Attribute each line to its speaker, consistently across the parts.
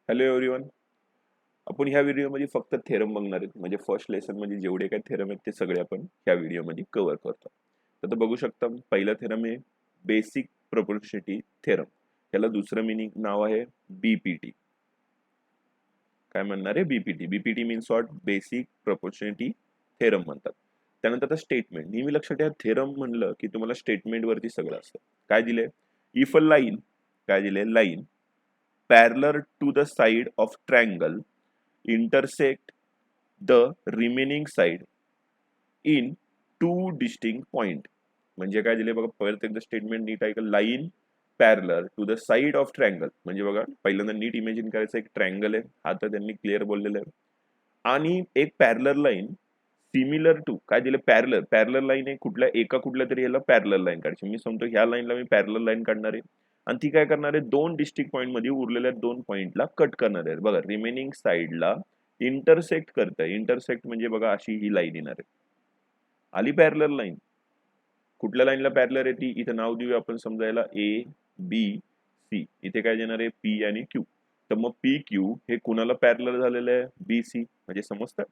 Speaker 1: Hello everyone. आपण ह्या व्हिडिओमध्ये फक्त थेरम बघणार आहेत. म्हणजे फर्स्ट लेसन मध्ये जेवढे काही थेरम आहेत ते सगळे आपण ह्या व्हिडिओमध्ये कव्हर करतो. तर बघू शकता, पहिला थेरम आहे बेसिक प्रोपोर्शनिटी थेरम. त्याला दुसरं मिनिंग नाव आहे बीपीटी. काय म्हणणार आहे? BPT. BPT means what? Basic proportionality theorem म्हणतात. त्यानंतर आता स्टेटमेंट. नेहमी लक्षात ठेवा, थेरम म्हणलं की तुम्हाला स्टेटमेंट वरती सगळं असतं. काय दिले? इफ अ लाईन, काय दिले? Line parallel to the side of triangle intersect the remaining side in two distinct point. म्हणजे काय दिले बघा, परत एकदा स्टेटमेंट नीट ऐका. Line parallel to the side of triangle. म्हणजे बघा, पहिल्यांदा नीट इमेजिन करायचं, एक ट्रायंगल आहे, हा तर त्यांनी क्लिअर बोललेलं आहे, आणि एक पॅरलर लाईन सिमिलर टू, काय दिले? पॅरलर. पॅरलर लाईन आहे कुठल्या तरी याला पॅरलर लाईन काढायची. मी सांगतो ह्या लाईनला मी पॅरलर लाईन काढणार आहे, आणि ती काय करणार आहे? दोन डिस्ट्रिक्ट पॉईंट मध्ये उरलेल्या दोन पॉईंटला कट करणार आहे. बघा, रिमेनिंग साइडला इंटरसेक्ट करत आहे. इंटरसेक्ट म्हणजे बघा अशी ही लाईन येणार आहे. आली पॅरलर लाईन. कुठल्या लाईनला पॅरलर आहे ती? इथं नाव देऊया आपण समजायला ए बी सी. इथे काय देणार आहे? पी आणि क्यू. तर मग पी क्यू हे कुणाला पॅरलर झालेलं आहे? B C. म्हणजे समजतं,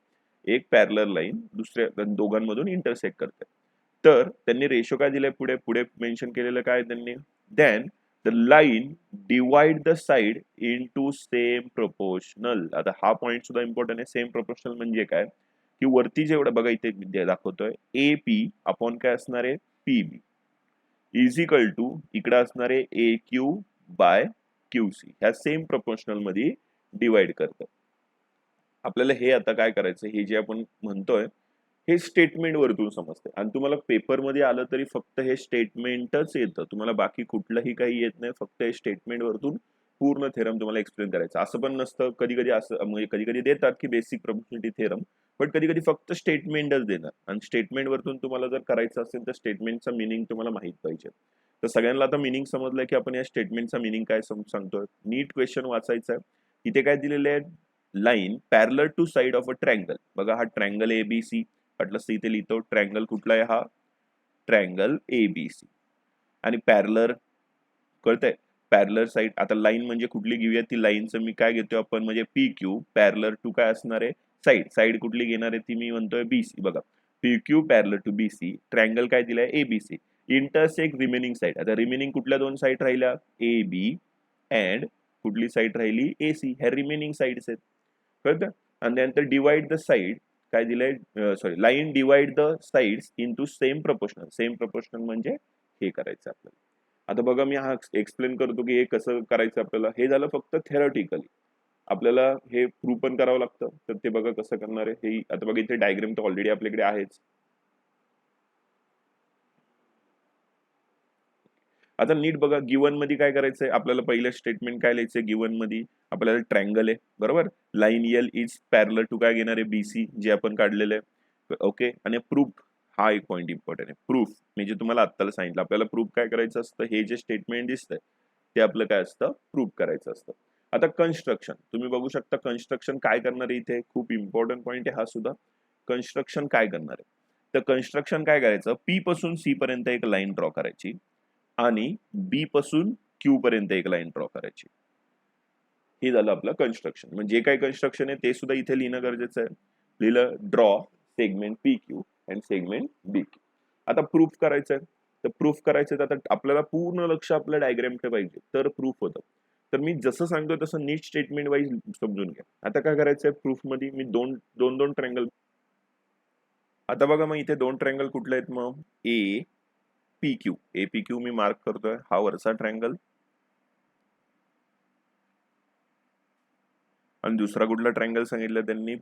Speaker 1: एक पॅरलर लाईन दुसऱ्या दोघांमधून इंटरसेक्ट करते. तर त्यांनी रेशो काय दिलाय? पुढे पुढे मेन्शन केलेलं काय त्यांनी? Then the line divide the side in to same proportional. आता हा पॉईंट सुद्धा इम्पॉर्टंट आहे. सेम प्रोपोर्शनल म्हणजे काय? की वरती जेवढं बघा इथे दाखवतोय ए पी अपॉन काय असणार आहे? P B is equal to इकडे असणार आहे A Q by Q C. ह्या सेम प्रोपोर्शनल मध्ये डिवाइड करतं. आपल्याला हे आता काय करायचं, हे जे आपण म्हणतोय हे स्टेटमेंट वरतून समजते, आणि तुम्हाला पेपरमध्ये आलं तरी फक्त हे स्टेटमेंटच येतं. तुम्हाला बाकी कुठलंही काही येत नाही. फक्त हे स्टेटमेंट वरतून पूर्ण थेरम तुम्हाला एक्सप्लेन करायचं. असं पण नसतं, कधी कधी असं म्हणजे कधी कधी देतात की बेसिक प्रोपोर्शनिटी थेरम, पण कधी कधी फक्त स्टेटमेंटच देणार, आणि स्टेटमेंट वरतून तुम्हाला जर करायचं असेल तर स्टेटमेंटचा मिनिंग तुम्हाला माहित पाहिजे. तर सगळ्यांना आता मिनिंग समजलंय की आपण या स्टेटमेंटचा मिनिंग काय सांगतोय. नीट क्वेश्चन वाचायचा आहे. इथे काय दिलेले आहे? Line parallel to side of a triangle. बघा, हा ट्रँगल ए बी सी वाटलं इथे लिहितो. ट्रँगल कुठला आहे? हा ट्रँगल ए बी सी. आणि पॅरलर कळतंय? Parallel side. आता लाईन म्हणजे कुठली घेऊया? ती लाईनचं मी काय घेतोय आपण? म्हणजे पी क्यू पॅरलर टू काय असणार आहे? साइड. साइड कुठली घेणार आहे ती? मी म्हणतोय बी सी. बघा, P Q parallel to B C. Triangle काय दिलाय? A B C. Intersect remaining side. आता रिमेनिंग कुठल्या दोन साइड राहिल्या? ए बी अँड कुठली साइड राहिली? A C. ह्या रिमेनिंग साइड्स आहेत. कळतं? आणि त्यानंतर डिवाइड द साइड. काय दिलंय? Sorry, line divide the sides in to same proportional. Same proportional म्हणजे हे करायचं आपल्याला. आता बघा, मी हा एक्सप्लेन करतो की हे कसं करायचं आपल्याला. हे झालं फक्त थेरॉटिकली. आपल्याला हे प्रूव्ह पण करावं लागतं. तर ते बघा कसं करणार आहे हे. आता बघा, इथे डायग्राम तर ऑलरेडी आपल्याकडे आहेच. आता नीट बघा, गिवन मध्ये काय करायचंय आपल्याला? पहिलं स्टेटमेंट काय लिहायचंय गिवन मध्ये? आपल्याला ट्रँगल आहे, बरोबर. Line L is parallel to काय घेणार आहे? बीसी, जे आपण काढलेलं आहे. ओके. आणि प्रूफ, हा एक पॉईंट इम्पॉर्टंट आहे. प्रूफ म्हणजे तुम्हाला आत्ताला सांगितलं आपल्याला प्रूफ काय करायचं असतं. हे जे स्टेटमेंट दिसतंय ते आपलं काय असतं? प्रूफ करायचं असतं. आता कन्स्ट्रक्शन तुम्ही बघू शकता. कन्स्ट्रक्शन काय करणार आहे इथे? खूप इम्पॉर्टंट पॉईंट आहे हा सुद्धा. कन्स्ट्रक्शन काय करणार आहे? तर कन्स्ट्रक्शन काय करायचं? पी पासून सी पर्यंत एक लाईन ड्रॉ करायची, आणि बी पासून क्यू पर्यंत एक लाईन ड्रॉ करायची. हे झालं आपलं कन्स्ट्रक्शन. म्हणजे जे काही कन्स्ट्रक्शन आहे ते सुद्धा इथे लिहिणं गरजेचं आहे. लिहिलं, draw segment P Q and segment B Q. आता प्रूफ करायचंय. तर प्रूफ करायचं तर आता आपल्याला पूर्ण लक्ष आपल्या डायग्रामकडे पाहिजे, तर प्रूफ होतं. तर मी जसं सांगतोय तसं नीट स्टेटमेंट वाईज समजून घ्या. आता काय करायचंय? प्रूफ मध्ये मी दोन दोन दोन ट्रँगल. आता बघा, मग इथे दोन ट्रँगल कुठले आहेत? मग A P Q. A P Q me mark करतोय. हा वरचा ट्रँगल. आणि दुसरा कुठला ट्रँगल सांगितलं त्यांनी?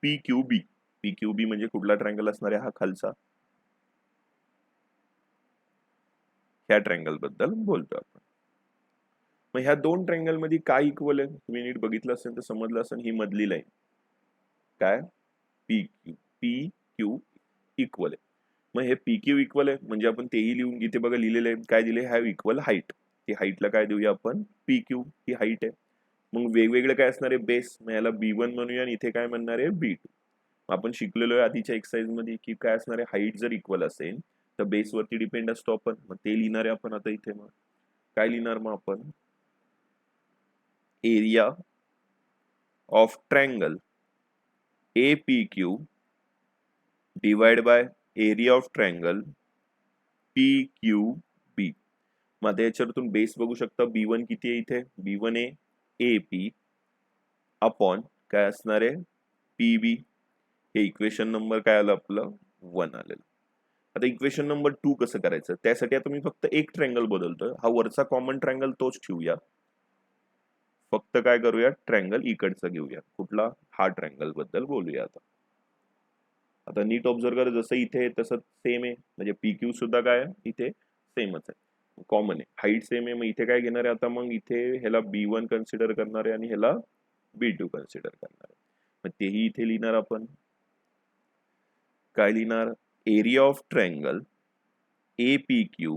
Speaker 1: पी क्यू बी. पी क्यू बी म्हणजे कुठला ट्रँगल असणार आहे? हा खालचा. ह्या ट्रँगल बद्दल बोलतो आपण. मग ह्या दोन ट्रँगल मध्ये काय इक्वल आहे? तुम्ही नीट बघितलं असेल तर समजलं असेल. ही मधली लाईन काय? P Q. P Q equal आहे. मग हे पी क्यू इक्वल आहे म्हणजे आपण तेही लिहून, इथे बघा लिहिलेलं आहे काय दिले? Have equal height. ती हाईटला काय देऊया आपण? पी क्यू ही हाईट आहे. मग वेगवेगळं काय असणार आहे? बेस. मग याला बी1 म्हणूया, आणि इथे काय म्हणणार आहे? बी2. आपण शिकलेलो आहे आधीच्या एक्सरसाइज मध्ये की काय असणार आहे? हाईट जर इक्वल असेल तर बेसवरती डिपेंड असतो आपण. मग ते लिहिणार आहे आपण आता इथे. मग काय लिहिणार? मग आपण area of triangle APQ divide by area of triangle PQB. मग आता याच्यावरतून बेस बघू शकता, B1 किती आहे इथे, B1 आहे AP अपॉन काय असणार आहे PB. हे इक्वेशन नंबर काय आलं आपलं 1 आलेलं. आता इक्वेशन नंबर 2 कसं करायचं, त्यासाठी आता मी फक्त एक ट्रायंगल बदलतोय, हा वरचा कॉमन ट्रायंगल तोच ठेवूया, फक्त काय करूया ट्रायंगल इकडचा घेऊया, कुठला, हा ट्रायंगल बद्दल बोलूया. आता नीट ऑब्झर्व करा, जसं इथे तसं सेम आहे, म्हणजे PQ सुद्धा काय आहे इथे सेमच आहे, कॉमन आहे, हाईट सेम आहे. मग इथे काय घेणार आहे आता, मग इथे ह्याला B1 कन्सिडर करणार आहे आणि ह्याला B2 कन्सिडर करणार आहे. मग तेही इथे लिहिणार आपण, काय लिहिणार, area of triangle APQ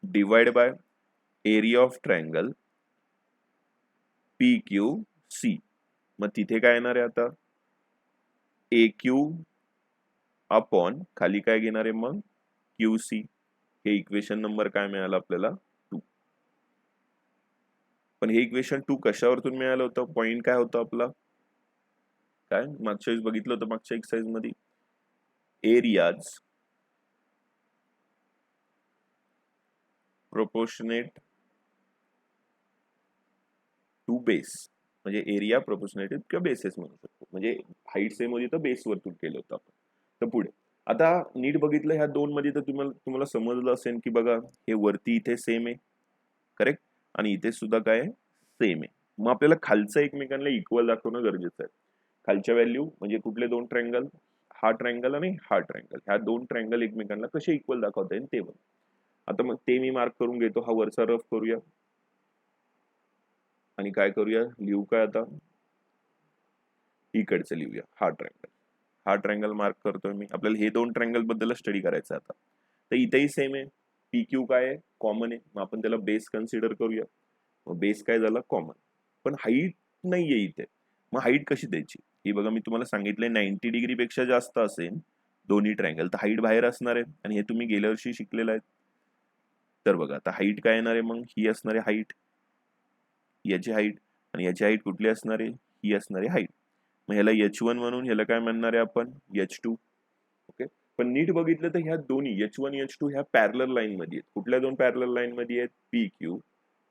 Speaker 1: divide by area of triangle PQC. मग तिथे काय येणार आहे आता AQ अपॉन खाली काय घेणार आहे मग QC. हे इक्वेशन नंबर काय मिळालं आपल्याला 2. पण हे इक्वेशन 2 कशावरतून मिळालं होतं, पॉइंट काय होतं आपला, काय मागच्या वेळेस बघितलं होतं, मागच्या एक्सरसाइज मध्ये एरियाज प्रोपोर्शनेट टू बेस, म्हणजे एरिया प्रोपोर्शनेट किंवा बेसेस म्हणू शकतो, म्हणजे हाईट सेम होती तर बेस वरतून केलं होतं आपण. तर पुढे आता नीट बघितलं ह्या दोन मध्ये, तर तुम्हाला समजलं असेल की बघा हे वरती इथे सेम आहे, करेक्ट, आणि इथे सुद्धा काय सेम आहे. मग आपल्याला खालचं एकमेकांना इक्वल दाखवणं गरजेचं आहे. खालच्या व्हॅल्यू म्हणजे कुठले दोन ट्रायंगल, हा ट्रायंगल आणि हा ट्रायंगल, ह्या दोन ट्रायंगल एकमेकांना कसे इक्वल दाखवता येईल ते बघ. आता मग ते मी मार्क करून घेतो, हा वरचा रफ करूया आणि काय करूया, लिहू काय आता इकडचं लिहूया, हा ट्रायंगल, हा ट्रायंगल मार्क करतोय मी. आपल्याला हे दोन ट्रायंगल बद्दल स्टडी करायचं आता. तर इथेही सेम आहे, PQ काय आहे कॉमन आहे, मग आपण त्याला बेस कन्सिडर करूया. मग बेस काय झाला कॉमन, पण हाईट नाहीये इथे. मग हाईट कशी द्यायची, ही बघा मी तुम्हाला सांगितलंय 90 डिग्री पेक्षा जास्त असेल दोन्ही ट्रायंगल तर हाईट बाहेर असणार आहे, आणि हे तुम्ही गेल्या वर्षी शिकलेलं आहे. तर बघा आता हाईट काय येणार आहे, मग ही असणार आहे हाईट, याची हाईट, आणि याची हाईट कुठली असणार आहे, ही असणार आहे हाईट. मग ह्याला H1 म्हणून ह्याला काय म्हणणार आहे आपण H2. ओके, पण नीट बघितलं तर ह्या दोन्ही H1 H2 ह्या पॅरलल लाईन मध्ये आहेत. कुठल्या दोन पॅरलल लाईन मध्ये आहेत, PQ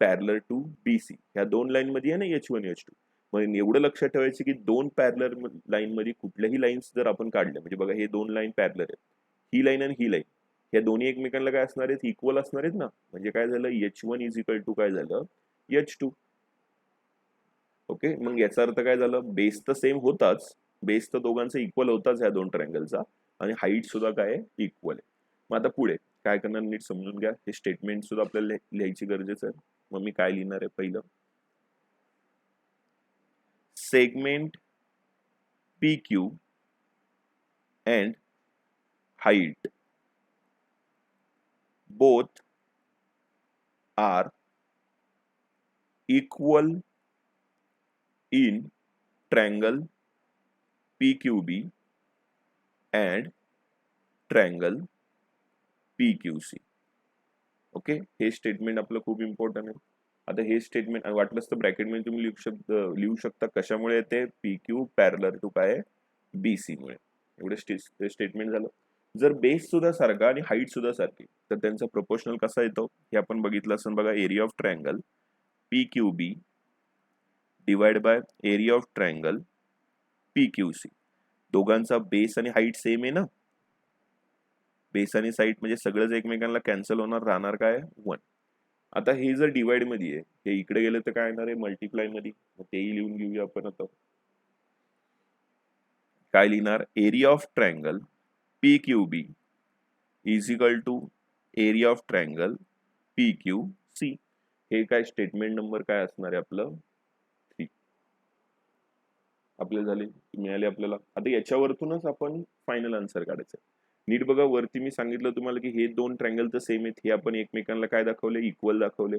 Speaker 1: पॅरलल टू BC, ह्या दोन लाईन मध्ये आहे ना H1 H2. मग एवढं लक्षात ठेवायचं की दोन पॅरलल लाईन मध्ये कुठल्याही लाईन्स जर आपण काढल्या, म्हणजे बघा हे दोन लाईन पॅरलल आहेत, ही लाईन आणि ही लाईन, ह्या दोन्ही एकमेकांना काय असणार आहेत, इक्वल असणार आहेत ना. म्हणजे काय झालं, H1 इज इक्वल टू काय झालं H2. ओके, मग याचा अर्थ काय झालं, बेस तर सेम होताच, बेस तर दोघांचा इक्वल होताच ह्या दोन ट्रायंगलचा, आणि हाईट सुद्धा काय इक्वल आहे. मग आता पुढे काय करणार नीट समजून घ्या, हे स्टेटमेंट सुद्धा आपल्याला लिहायची गरजेचं आहे. मग मी काय लिहिणार आहे, पहिलं segment PQ and height both are equal in triangle PQB and triangle PQC. Okay, हे स्टेटमेंट आपलं खूप इम्पॉर्टंट आहे. आता हे स्टेटमेंट वाटलंच तर ब्रॅकेटमध्ये तुम्ही लिहू शकता कशामुळे येते, PQ पॅरलल टू काय BC मुळे. एवढे स्टेटमेंट झालं. जर बेस सुद्धा सारखा आणि हाईट सुद्धा सारखी, तर त्यांचा प्रोपोर्शनल कसा येतो हे आपण बघितलं असेल बघा. Area of triangle PQB divide by area of triangle PQC. दोघांचा बेस आणि हाईट सेम आहे ना, बेस आणि साईड म्हणजे सगळंच एकमेकांना कॅन्सल होणार, राहणार काय 1. आता हे जर डिवाइड मध्ये आहे, हे इकडे गेलं तर काय येणार आहे मल्टिप्लाय मध्ये, तेही लिहून घेऊया आपण. आता काय लिहिणार, area of triangle PQB is equal to area of triangle PQC. हे काय स्टेटमेंट नंबर काय असणार आहे आपलं 3. आपल्याला झाले, मिळाले आपल्याला. आता याच्यावरतूनच आपण फायनल आन्सर काढायचं. नीट बघा, वरती मी सांगितलं तुम्हाला की हे दोन ट्रायंगल तर सेम आहेत, हे आपण एकमेकांना काय दाखवले, इक्वल दाखवले.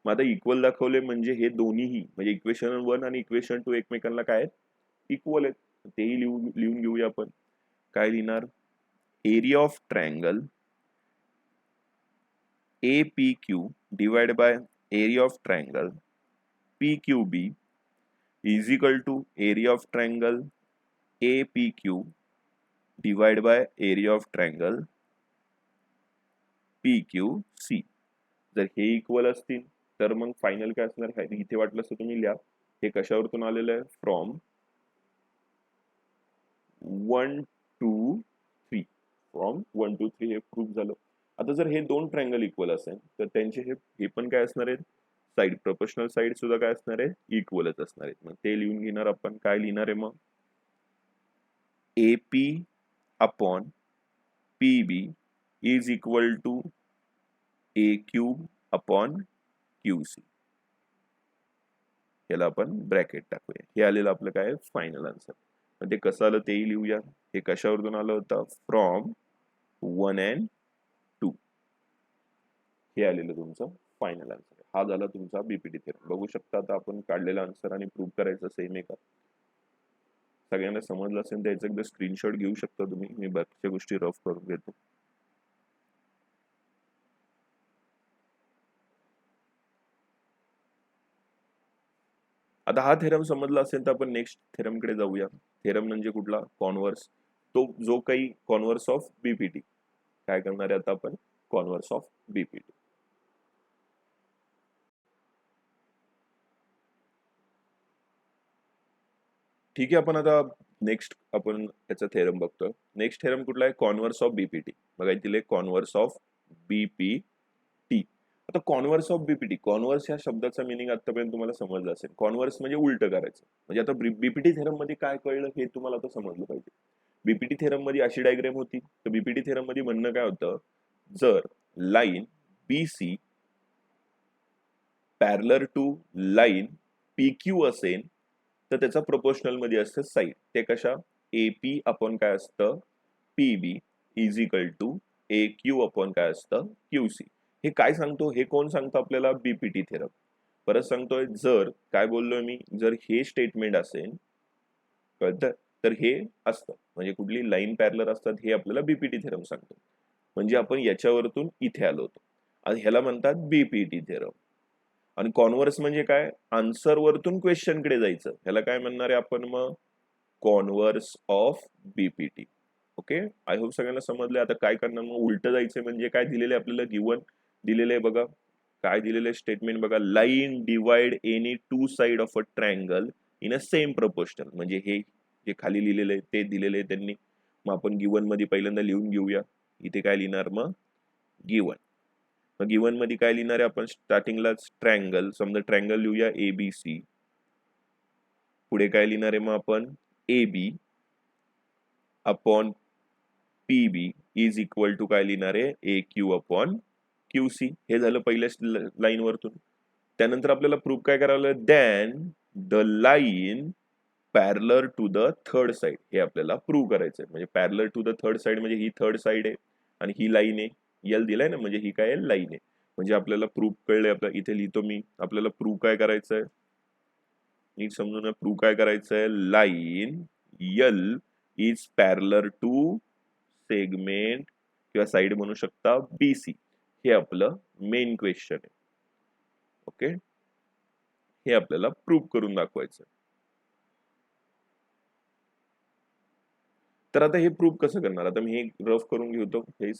Speaker 1: मग आता इक्वल दाखवले म्हणजे हे दोन्हीही म्हणजे इक्वेशन 1 आणि इक्वेशन 2 एकमेकांना काय इक्वल आहेत, तेही लिहून घेऊया आपण. काय लिहिणार, area of triangle APQ divide by area of triangle PQB is equal to area of triangle APQ divide by area of triangle PQC. जर हे इक्वल असतील तर मग फायनल काय असणार आहे, इथे वाटलं असं तुम्ही लिहा. हे कशावरतून आलेलं आहे, फ्रॉम 1 to 3, फ्रॉम 1 to 3 हे प्रूफ झालं. आता जर हे दोन ट्रायंगल इक्वल असेल तर त्यांचे हे पण काय असणार आहेत, साइड प्रोपोर्शनल साइड सुद्धा काय असणार आहे, इक्वलच असणार आहेत. मग ते लिहून घेणार आपण. काय लिहिणार आहे मग, AP upon PB is equal to AQ upon QC. याला आपण ब्रॅकेट टाकूया. हे आलेलं आपलं काय फायनल आन्सर. मग ते कसं आलं तेही लिहूया. हे कशावरून आलं होतं, फ्रॉम 1 and 2. हे आलेलं तुमचं फायनल आन्सर. हा झाला तुमचा बीपीटी थेरम. बघू शकता आता आपण काढलेला आन्सर आणि प्रूव्ह करायचं सेम आहे का. सगळ्यांना समजलं असेल त्याचं एकदा स्क्रीनशॉट घेऊ शकता तुम्ही. मी बाकीच्या गोष्टी रफ करून घेतो. आता हा थेरम समजला असेल तर आपण नेक्स्ट थेरम कडे जाऊया. थेरम म्हणजे कुठला, कॉन्व्हर्स. तो जो काही कॉन्व्हर्स ऑफ बीपीटी. काय करणार आहे आता आपण, कॉन्व्हर्स ऑफ बीपीटी. ठीक आहे, आपण आता नेक्स्ट आपण त्याचा थेरम बघतोय. नेक्स्ट थेरम कुठला आहे, कॉन्व्हर्स ऑफ बीपीटी. बघा इथे कॉन्व्हर्स ऑफ बीपीटी. आता कॉन्व्हर्स ऑफ बीपीटी, कॉन्व्हर्स या शब्दाचा मिनिंग आतापर्यंत तुम्हाला समजलं असेल. कॉन्व्हर्स म्हणजे उलट करायचं. म्हणजे आता बीपीटी थेरम मध्ये काय कळलं हे तुम्हाला आता समजलं पाहिजे. बीपीटी थेरम मध्ये अशी डायग्राम होती. तर बीपीटी थेरम मध्ये म्हणणं काय होतं, जर line BC parallel to line PQ असेल तर त्याचा प्रोपोर्शनल मध्ये असतं साईड. ते कशा, AP अपॉन काय असतं, PB is equal to AQ upon काय असतं, QC. हे काय सांगतो, हे कोण सांगतो आपल्याला, बीपीटी थेरम. परत सांगतोय, जर काय बोललोय मी, जर हे स्टेटमेंट असेल कळतं तर हे असतं. म्हणजे कुठली लाईन पॅरलर असतात हे आपल्याला बीपीटी थेरम सांगतो. म्हणजे आपण याच्यावरतून इथे आलो होतो आणि ह्याला म्हणतात बीपीटी थेरम. आणि कॉन्व्हर्स म्हणजे काय, आन्सर वरतून क्वेश्चन कडे जायचं. ह्याला काय म्हणणार आहे आपण मग, converse of BPT. Okay, I hope सगळ्यांना समजलं. आता काय करणार मग, उलट जायचं म्हणजे काय दिलेलं आहे आपल्याला, गिवन दिलेलं आहे बघा. काय दिलेलं आहे स्टेटमेंट बघा, line divide any two side of a triangle in a same proportional. म्हणजे हे जे खाली लिहिलेलं आहे ते दिलेलं आहे त्यांनी. मग आपण गिवन मध्ये पहिल्यांदा लिहून घेऊया. इथे काय लिहिणार मग, गिवन. मग गिवन मध्ये काय लिहिणार आहे आपण, स्टार्टिंगलाच ट्रायंगल, समजा ट्रायंगल लिहूया ABC. पुढे काय लिहिणार आहे मग आपण, AB upon PB is equal to काय लिहिणार आहे, AQ अपॉन QC. हे झालं पहिल्या लाईन वरतून. त्यानंतर आपल्याला प्रूफ काय करावं, then the line parallel to the third side. हे आपल्याला प्रूव्ह करायचंय. म्हणजे parallel to the third side म्हणजे ही थर्ड साइड आहे आणि ही लाईन आहे. यल दिलाय ना, म्हणजे ही काय लाईन आहे. म्हणजे आपल्याला प्रूफ कळलंय. आपल्या इथे लिहितो मी, आपल्याला प्रूफ काय करायचंय, नीट समजून. प्रूफ काय करायचंय, line L is parallel to segment किंवा साइड म्हणू शकता BC. हे आपलं मेन क्वेश्चन आहे. ओके, हे आपल्याला प्रूफ करून दाखवायचं. तर आता हे प्रूफ कसं करणार, आता मी हे रफ करून घेतो. हे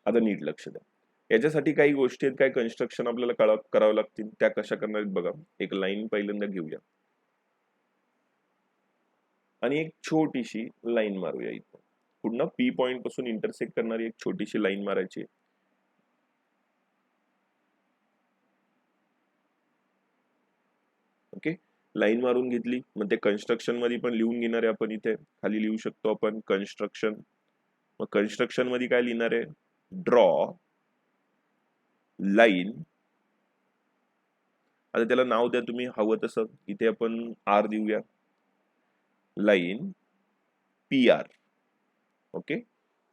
Speaker 1: आता नीट लक्ष द्या. याच्यासाठी काही गोष्टी आहेत, काही कन्स्ट्रक्शन आपल्याला करावं लागतील. त्या कशा करणार आहेत बघा. एक लाईन पहिल्यांदा घेऊया आणि एक छोटीशी लाईन मारूया. इथं पुन्हा P पॉइंट पासून इंटरसेक्ट करणारी एक छोटीशी लाईन मारायची. ओके, लाईन मारून घेतली. मग ते कन्स्ट्रक्शन मध्ये पण लिहून घेणार आहे आपण. इथे खाली लिहू शकतो आपण कन्स्ट्रक्शन. मग कन्स्ट्रक्शन मध्ये काय लिहिणार आहे, ड्रॉ लाईन. आता त्याला नाव द्या तुम्ही हवं तसं. इथे आपण R देऊया, लाईन PR. ओके,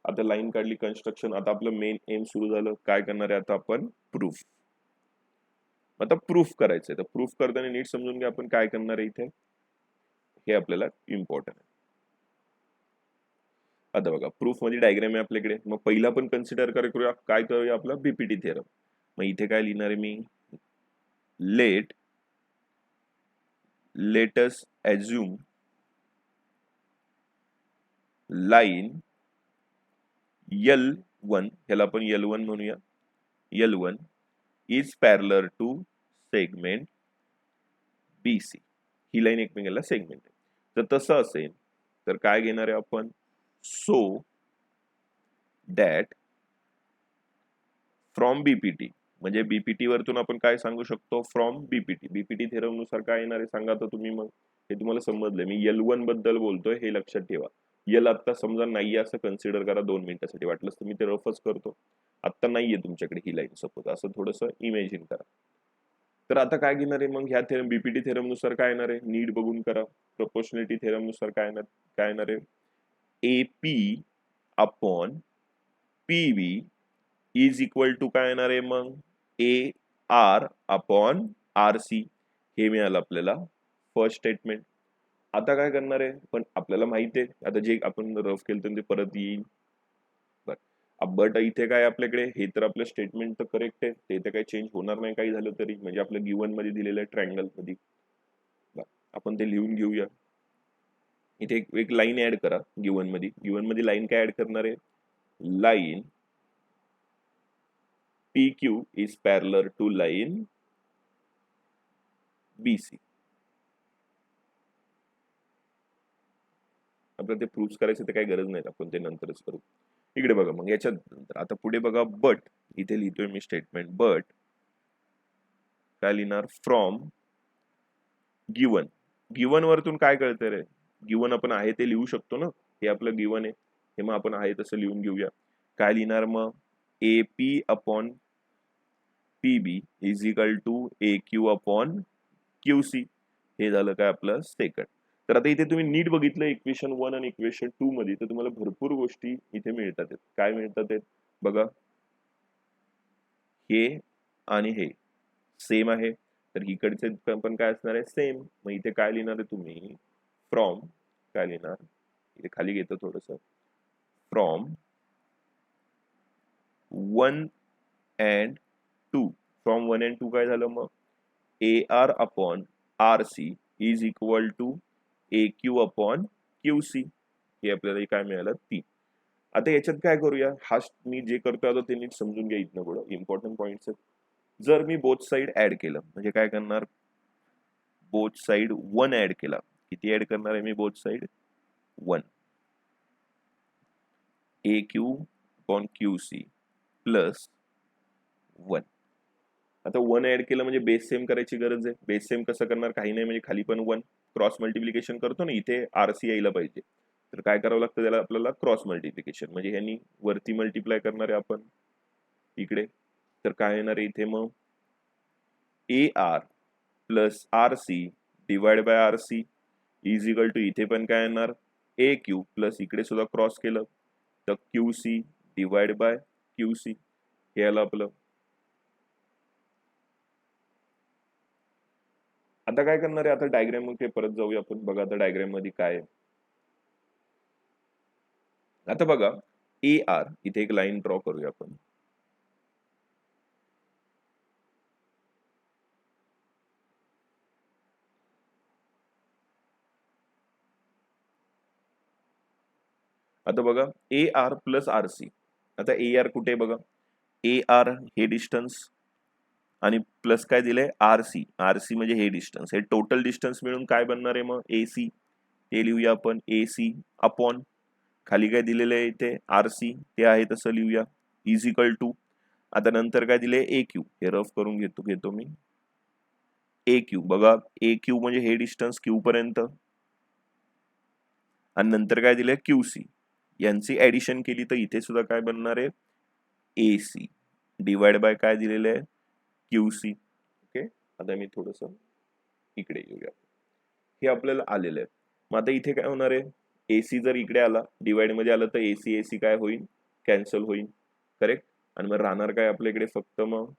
Speaker 1: आता लाईन काढली, कन्स्ट्रक्शन. आता आपलं मेन एम सुरू झालं. काय करणार आहे आता आपण, प्रूफ. आता प्रूफ करायचंय. तर प्रूफ करताना नीट समजून घ्या आपण काय करणार आहे इथे, हे आपल्याला इम्पॉर्टंट आहे. आता बघा, प्रूफ मध्ये डायग्राम आहे आपल्याकडे. मग पहिला पण कन्सिडर करूया, काय करूया, आपला बीपीटी थेरम. मग इथे काय लिहिणार आहे मी, लेटस ॲज्युम लाईन L1, ह्याला आपण L1 म्हणूया, L1 is parallel to segment BC. ही लाईन एकमेकांना सेगमेंट आहे. तर तसं असेल तर काय घेणार आहे आपण, सो दॅट फ्रॉम बीपीटी, म्हणजे बीपीटी वरतून आपण काय सांगू शकतो, फ्रॉम बीपीटी. बीपीटी थेरम नुसार काय येणार आहे सांगा तर तुम्ही. मग हे तुम्हाला समजलंय, मी L1 बद्दल बोलतोय हे लक्षात ठेवा. यल आता समजा नाहीये असं कन्सिडर करा 2 मिनिटासाठी, वाटलंच तर मी ते रफच करतो. आता नाहीये तुमच्याकडे ही लाईन सपोज, असं थोडंसं इमॅजिन करा. तर आता काय घेणार आहे मग ह्या थेरम, बीपीटी थेरम नुसार काय येणार आहे, नीट बघून करा. प्रोपोर्शनॅलिटी थेरम नुसार काय येणार आहे, AP upon PV is equal to काय येणार आहे मग, AR अपॉन RC. हे मिळालं आपल्याला फर्स्ट स्टेटमेंट. आता काय करणार आहे, पण आपल्याला माहिती आहे आता जे आपण रफ केलं ते परत येईल. बट इथे काय आपल्याकडे, हे तर आपलं स्टेटमेंट तर करेक्ट आहे, ते तर काही चेंज होणार नाही काही झालं तरी, म्हणजे आपलं गिवन मध्ये दिलेलं आहे ट्रायंगल मध्ये. आपण ते लिहून घेऊया. इथे एक लाईन ऍड करा गिवन मध्ये लाईन काय ऍड करणार आहे, line PQ is parallel to line BC. आपल्याला ते प्रूव्ह करायचं, ते काही गरज नाही, आपण ते नंतरच करू. इकडे बघा मग याच्यात आता पुढे बघा, बट इथे लिहितोय मी स्टेटमेंट, बट काय लिहिणार, फ्रॉम गिवन वरतून काय कळतं रे, गिवन आपण आहे ते लिहू शकतो ना, हे आपलं गिवन आहे, हे मग आपण आहे तसं लिहून घेऊया. काय लिहिणार मग, AP upon PB is equal to AQ upon QC. हे झालं काय आपलं सेकंड. तर आता इथे तुम्ही नीट बघितलं इक्वेशन 1 आणि इक्वेशन 2 मध्ये, तर तुम्हाला भरपूर गोष्टी इथे मिळतात. काय मिळतात बघा, हे आणि हे सेम आहे, तर इकडचे पण काय असणार आहे, सेम. मग इथे काय लिहिणार आहे तुम्ही, फ्रॉम काय लिहिणार, इथे खाली घेतो थोडस, फ्रॉम 1 and 2. फ्रॉम 1 and 2 काय झालं मग, AR upon RC is equal to AQ upon QC. हे आपल्याला काय मिळालं 3. आता याच्यात काय करूया, हा मी जे करतोय आता ते नीट समजून घ्या, इथनं पुढं इम्पॉर्टंट पॉइंट्स आहेत. जर मी बोथ साइड ऍड केलं, म्हणजे काय करणार, बोथ साइड 1 ऍड केला, किती ऍड करणार आहे मी, both side 1, AQ upon QC plus 1. आता 1 ऍड केलं म्हणजे बेस सेम करायची गरज आहे. बेस सेम कसं करणार, काही नाही म्हणजे खाली पण 1 क्रॉस मल्टिप्लिकेशन करतो ना, इथे RC यायला पाहिजे, तर काय करावं लागतं त्याला, आपल्याला क्रॉस मल्टिप्लिकेशन, म्हणजे ह्यांनी वरती मल्टिप्लाय करणार आहे आपण इकडे. तर काय येणार आहे इथे मग, AR plus RC divide by RC is equal to, इथे पण काय येणार, AQ प्लस इकडे सुद्धा क्रॉस केलं तर QC डिवाइड बाय QC. हे आलं आपलं. आता काय करणार आहे, आता डायग्राम मध्ये परत जाऊया आपण. बघा आता डायग्राम मध्ये काय आहे, आता बघा AR इथे एक लाईन ड्रॉ करूया आपण. आता बघा AR प्लस RC. आता AR कुठे बघा, AR हे डिस्टन्स आणि प्लस काय दिलंय RC म्हणजे हे डिस्टन्स, हे टोटल डिस्टन्स मिळून काय बनणार आहे मग AC. हे लिहूया आपण AC अपॉन खाली काय दिलेलं आहे इथे RC, ते आहे तसं लिहूया, इज इक्वल टू. आता नंतर काय दिले AQ, हे रफ करून घेतो मी. AQ बघा, AQ म्हणजे हे डिस्टन्स Q पर्यंत, आणि नंतर काय दिलंय QC, यांची ऍडिशन केली तर इथे सुद्धा काय बनणार आहे AC डिवाइड बाय काय दिलेलं आहे QC. ओके, आता मी थोडस इकडे येऊया, हे आपल्याला आलेलं आहे. मग आता इथे काय होणार आहे, AC जर इकडे आला डिवाइड मध्ये आलं तर AC काय होईल, कॅन्सल होईल, करेक्ट. आणि मग राहणार काय आपल्या इकडे फक्त मग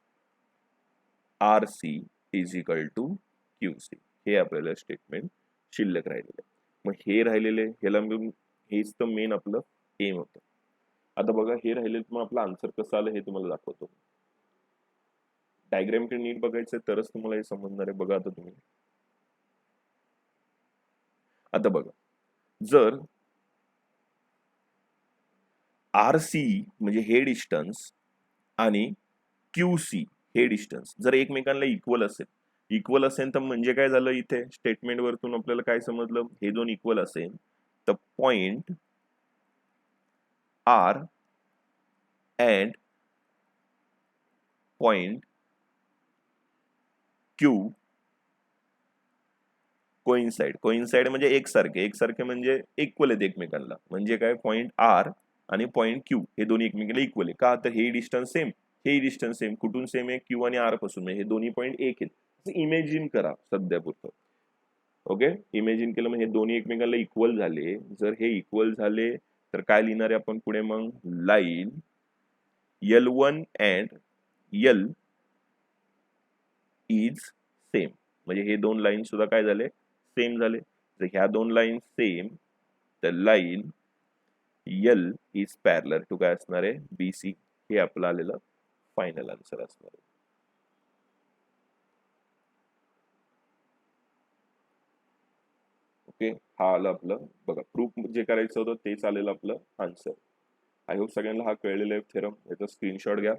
Speaker 1: RC is equal to QC. हे आपल्याला स्टेटमेंट शिल्लक राहिलेलं आहे. मग हे राहिलेले, ह्याला हेच तर मेन आपलं एम होतं. आता बघा हे राहिले, मग आपलं आन्सर कसं आलं हे तुम्हाला दाखवतो. डायग्राम कडे नीट बघायचं तरच तुम्हाला हे समजणार आहे. बघा आता तुम्ही, आता बघा, जर RC म्हणजे हे डिस्टन्स आणि QC हे डिस्टन्स जर एकमेकांना इक्वल असेल तर म्हणजे काय झालं, इथे स्टेटमेंट वरतून आपल्याला काय समजलं, हे दोन इक्वल असेल तर point R and point Q coincide म्हणजे एकसारखे म्हणजे इक्वल आहेत एकमेकांना. म्हणजे काय, पॉइंट R आणि पॉइंट Q हे दोन्ही एकमेकांना इक्वल आहे का, तर हे डिस्टन्स सेम, हे डिस्टन्स सेम. कुठून सेम आहे, Q आणि R पासून. म्हणजे हे दोन्ही पॉइंट एक आहेत. इमेजिन करा सध्या पुरतं. ओके, इमेजिन केलं म्हणजे हे दोन्ही एकमेकांना इक्वल झाले. जर हे इक्वल झाले तर काय लिहिणार आहे आपण पुढे, मग line L1 and L is same. म्हणजे हे दोन लाईन सुद्धा काय झाले, सेम झाले. जर ह्या दोन लाईन सेम तर line L is parallel to काय असणार आहे, BC. हे आपलं आलेलं फायनल आन्सर असणार आहे. ओके, हा आलं आपलं, बघा प्रूफ जे करायचं होतं तेच आलेलं आपलं आन्सर. आय होप सगळ्यांना हा कळलेला आहे थेरम. याचा स्क्रीनशॉट घ्या.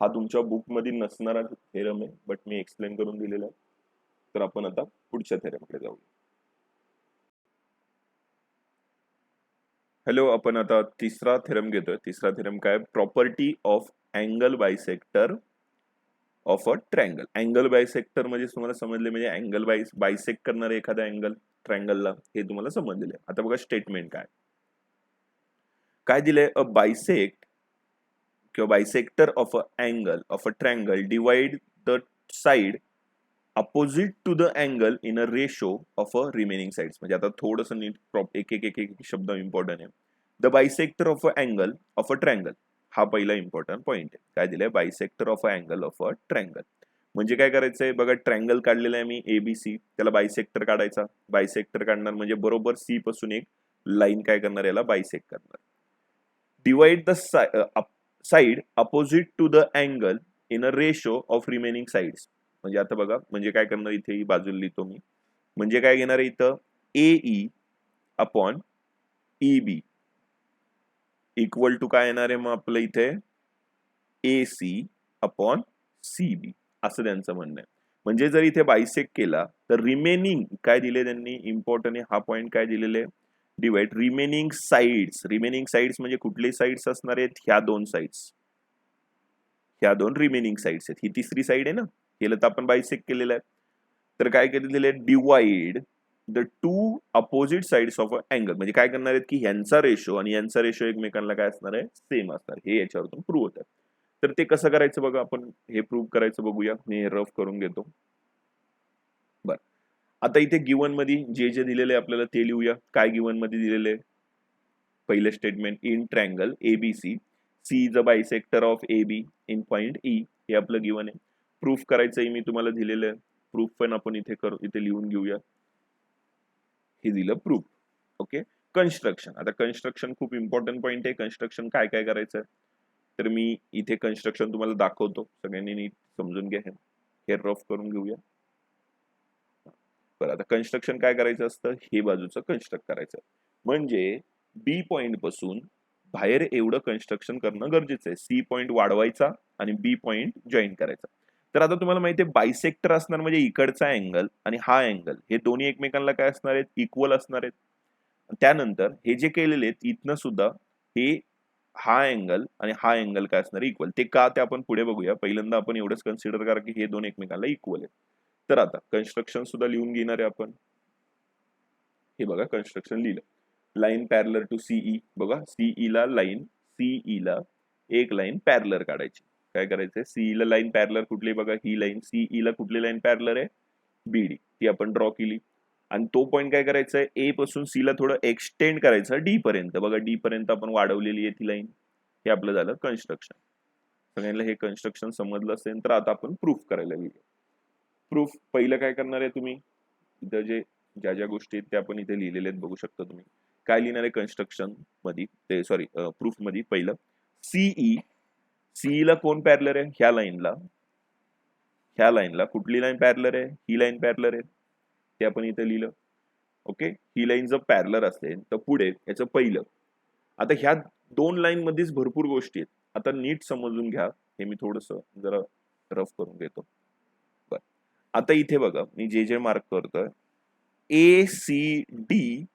Speaker 1: हा तुमच्या बुक मध्ये नसणारा थेरम आहे, बट मी एक्सप्लेन करून दिलेला आहे. तर आपण आता पुढच्या थेरमकडे जाऊ. हॅलो, आपण आता तिसरा थेरम घेतोय. तिसरा थेरम काय, property of angle bisector of a triangle. Angle bisector म्हणजे तुम्हाला समजले, म्हणजे अँगल बायसेक्ट करणार एखादा अँगल ट्रँगलला, हे तुम्हाला समजलेलं आहे. आता बघा स्टेटमेंट काय दिलंय, अ बायसेक्ट किंवा bisector of a angle of a triangle divide the side opposite to the angle in a ratio of a remaining sides. म्हणजे आता थोडंसं नीट एक शब्द इम्पॉर्टंट आहे. The bisector of a angle of a triangle, हा पहिला इम्पॉर्टंट पॉइंट आहे. काय दिलंय, bisector of a angle of a triangle. म्हणजे काय करायचंय बघा, ट्रँगल काढलेला आहे मी ABC, त्याला बायसेक्टर काढायचा. बायसेक्टर काढणार म्हणजे बरोबर C पासून एक लाईन काय करणार, याला बायसेक्ट करणार. Divide the side opposite to the angle in a ratio of remaining sides. म्हणजे आता बघा, म्हणजे काय करणार, इथे ही बाजूला लिहितो मी. म्हणजे काय घेणार आहे इथं, AE upon EB equal to काय येणार आहे मग आपलं इथे, AC अपॉन CB, असं त्यांचं म्हणणं आहे. म्हणजे जर इथे बायसेक्ट केला तर रिमेनिंग काय दिले त्यांनी, इम्पॉर्टंट आहे हा पॉइंट, काय दिलेले, डिवाइड रिमेनिंग साइड्स म्हणजे कुठले साइड्स असणार आहेत, ह्या दोन साइड्स, ह्या दोन रिमेनिंग साइड्स आहेत. ही तिसरी साइड आहे ना, केलं तर आपण बायसेक्ट केलेलं आहे. तर काय केलेलं आहे, divide the two opposite sides of a angle. म्हणजे काय करणार आहेत की यांचा रेशो आणि यांचा रेशो एकमेकांना काय असणार आहे, सेम असणार. हे याच्यावरून प्रूव्ह होतं. तर ते कसं करायचं बघा, आपण हे प्रूव्ह करायचं बघूया. मी हे रफ करून घेतो. बर, आता इथे गिवन मध्ये जे जे दिलेले आपल्याला ते लिहूया. काय गिवन मध्ये दिलेले, पहिले statement, in triangle ABC C is a bisector of AB in point E, हे आपलं गिवन आहे. प्रूफ करायचंय मी तुम्हाला दिलेलं आहे. प्रूफ पण आपण इथे करू, इथे लिहून घेऊया. हे दिलं प्रूफ. Okay, construction. आता कन्स्ट्रक्शन खूप इम्पॉर्टंट पॉइंट आहे. कन्स्ट्रक्शन काय काय करायचं, तर मी इथे कन्स्ट्रक्शन तुम्हाला दाखवतो. सगळ्यांनी नीट समजून घ्या. हे रफ करून घेऊया. बरं, आता कन्स्ट्रक्शन काय करायचं असतं, हे बाजूचं कन्स्ट्रक्ट करायचं. म्हणजे B पॉइंट पासून बाहेर एवढं कन्स्ट्रक्शन करणं गरजेचं आहे. C पॉइंट वाढवायचा आणि B पॉइंट जॉईन करायचा. तर आता तुम्हाला माहिती आहे, बायसेक्टर असणार म्हणजे इकडचा अँगल आणि हा अँगल हे दोन्ही एकमेकांना काय असणार आहेत, इक्वल असणार आहेत. त्यानंतर हे जे केलेले आहेत इथनं सुद्धा हे हा अँगल आणि हा अँगल काय असणार, इक्वल. ते का, ते आपण पुढे बघूया. पहिल्यांदा आपण एवढंच कन्सिडर करा की हे दोन एकमेकांना इक्वल आहेत. तर आता कन्स्ट्रक्शन सुद्धा लिहून घेणार आहे आपण. हे बघा, कन्स्ट्रक्शन लिहिलं. Line parallel to CE. बघा, CE ला एक लाईन पॅरलर काढायची. काय करायचंय, CE ला लाईन पॅरलर कुठली, बघा ही लाईन. CE ला कुठली लाईन पॅरलर आहे, BD, ती आपण ड्रॉ केली. आणि तो पॉइंट काय करायचंय, A पासून C ला थोडं एक्सटेंड करायचं D पर्यंत. बघा, D पर्यंत आपण वाढवलेली आहे ती लाईन. हे आपलं झालं कन्स्ट्रक्शन. सगळ्यांना हे कन्स्ट्रक्शन समजलं असेल तर आता आपण प्रूफ करायला घेऊया. प्रूफ पहिलं काय करणार आहे, तुम्ही इथं जे ज्या ज्या गोष्टी आहेत त्या आपण इथे लिहिलेल्या आहेत, बघू शकता तुम्ही. काय लिहिणार आहे कन्स्ट्रक्शन मध्ये, ते सॉरी प्रूफ मध्ये पहिलं, CE ला कोण पॅरलर आहे, ह्या लाईनला. ह्या लाईनला कुठली लाईन पॅरलर आहे, ही लाईन पॅरलर आहे, ते आपण इथे लिहिलं. ओके, ही लाईन जर पॅरलर असेल तर पुढे याचं पहिलं. आता ह्या दोन लाईन मध्येच भरपूर गोष्टी आहेत, आता नीट समजून घ्या. हे मी थोडस जरा रफ करून घेतो. बर, आता इथे बघा मी जे जे मार्क करतोय, ACD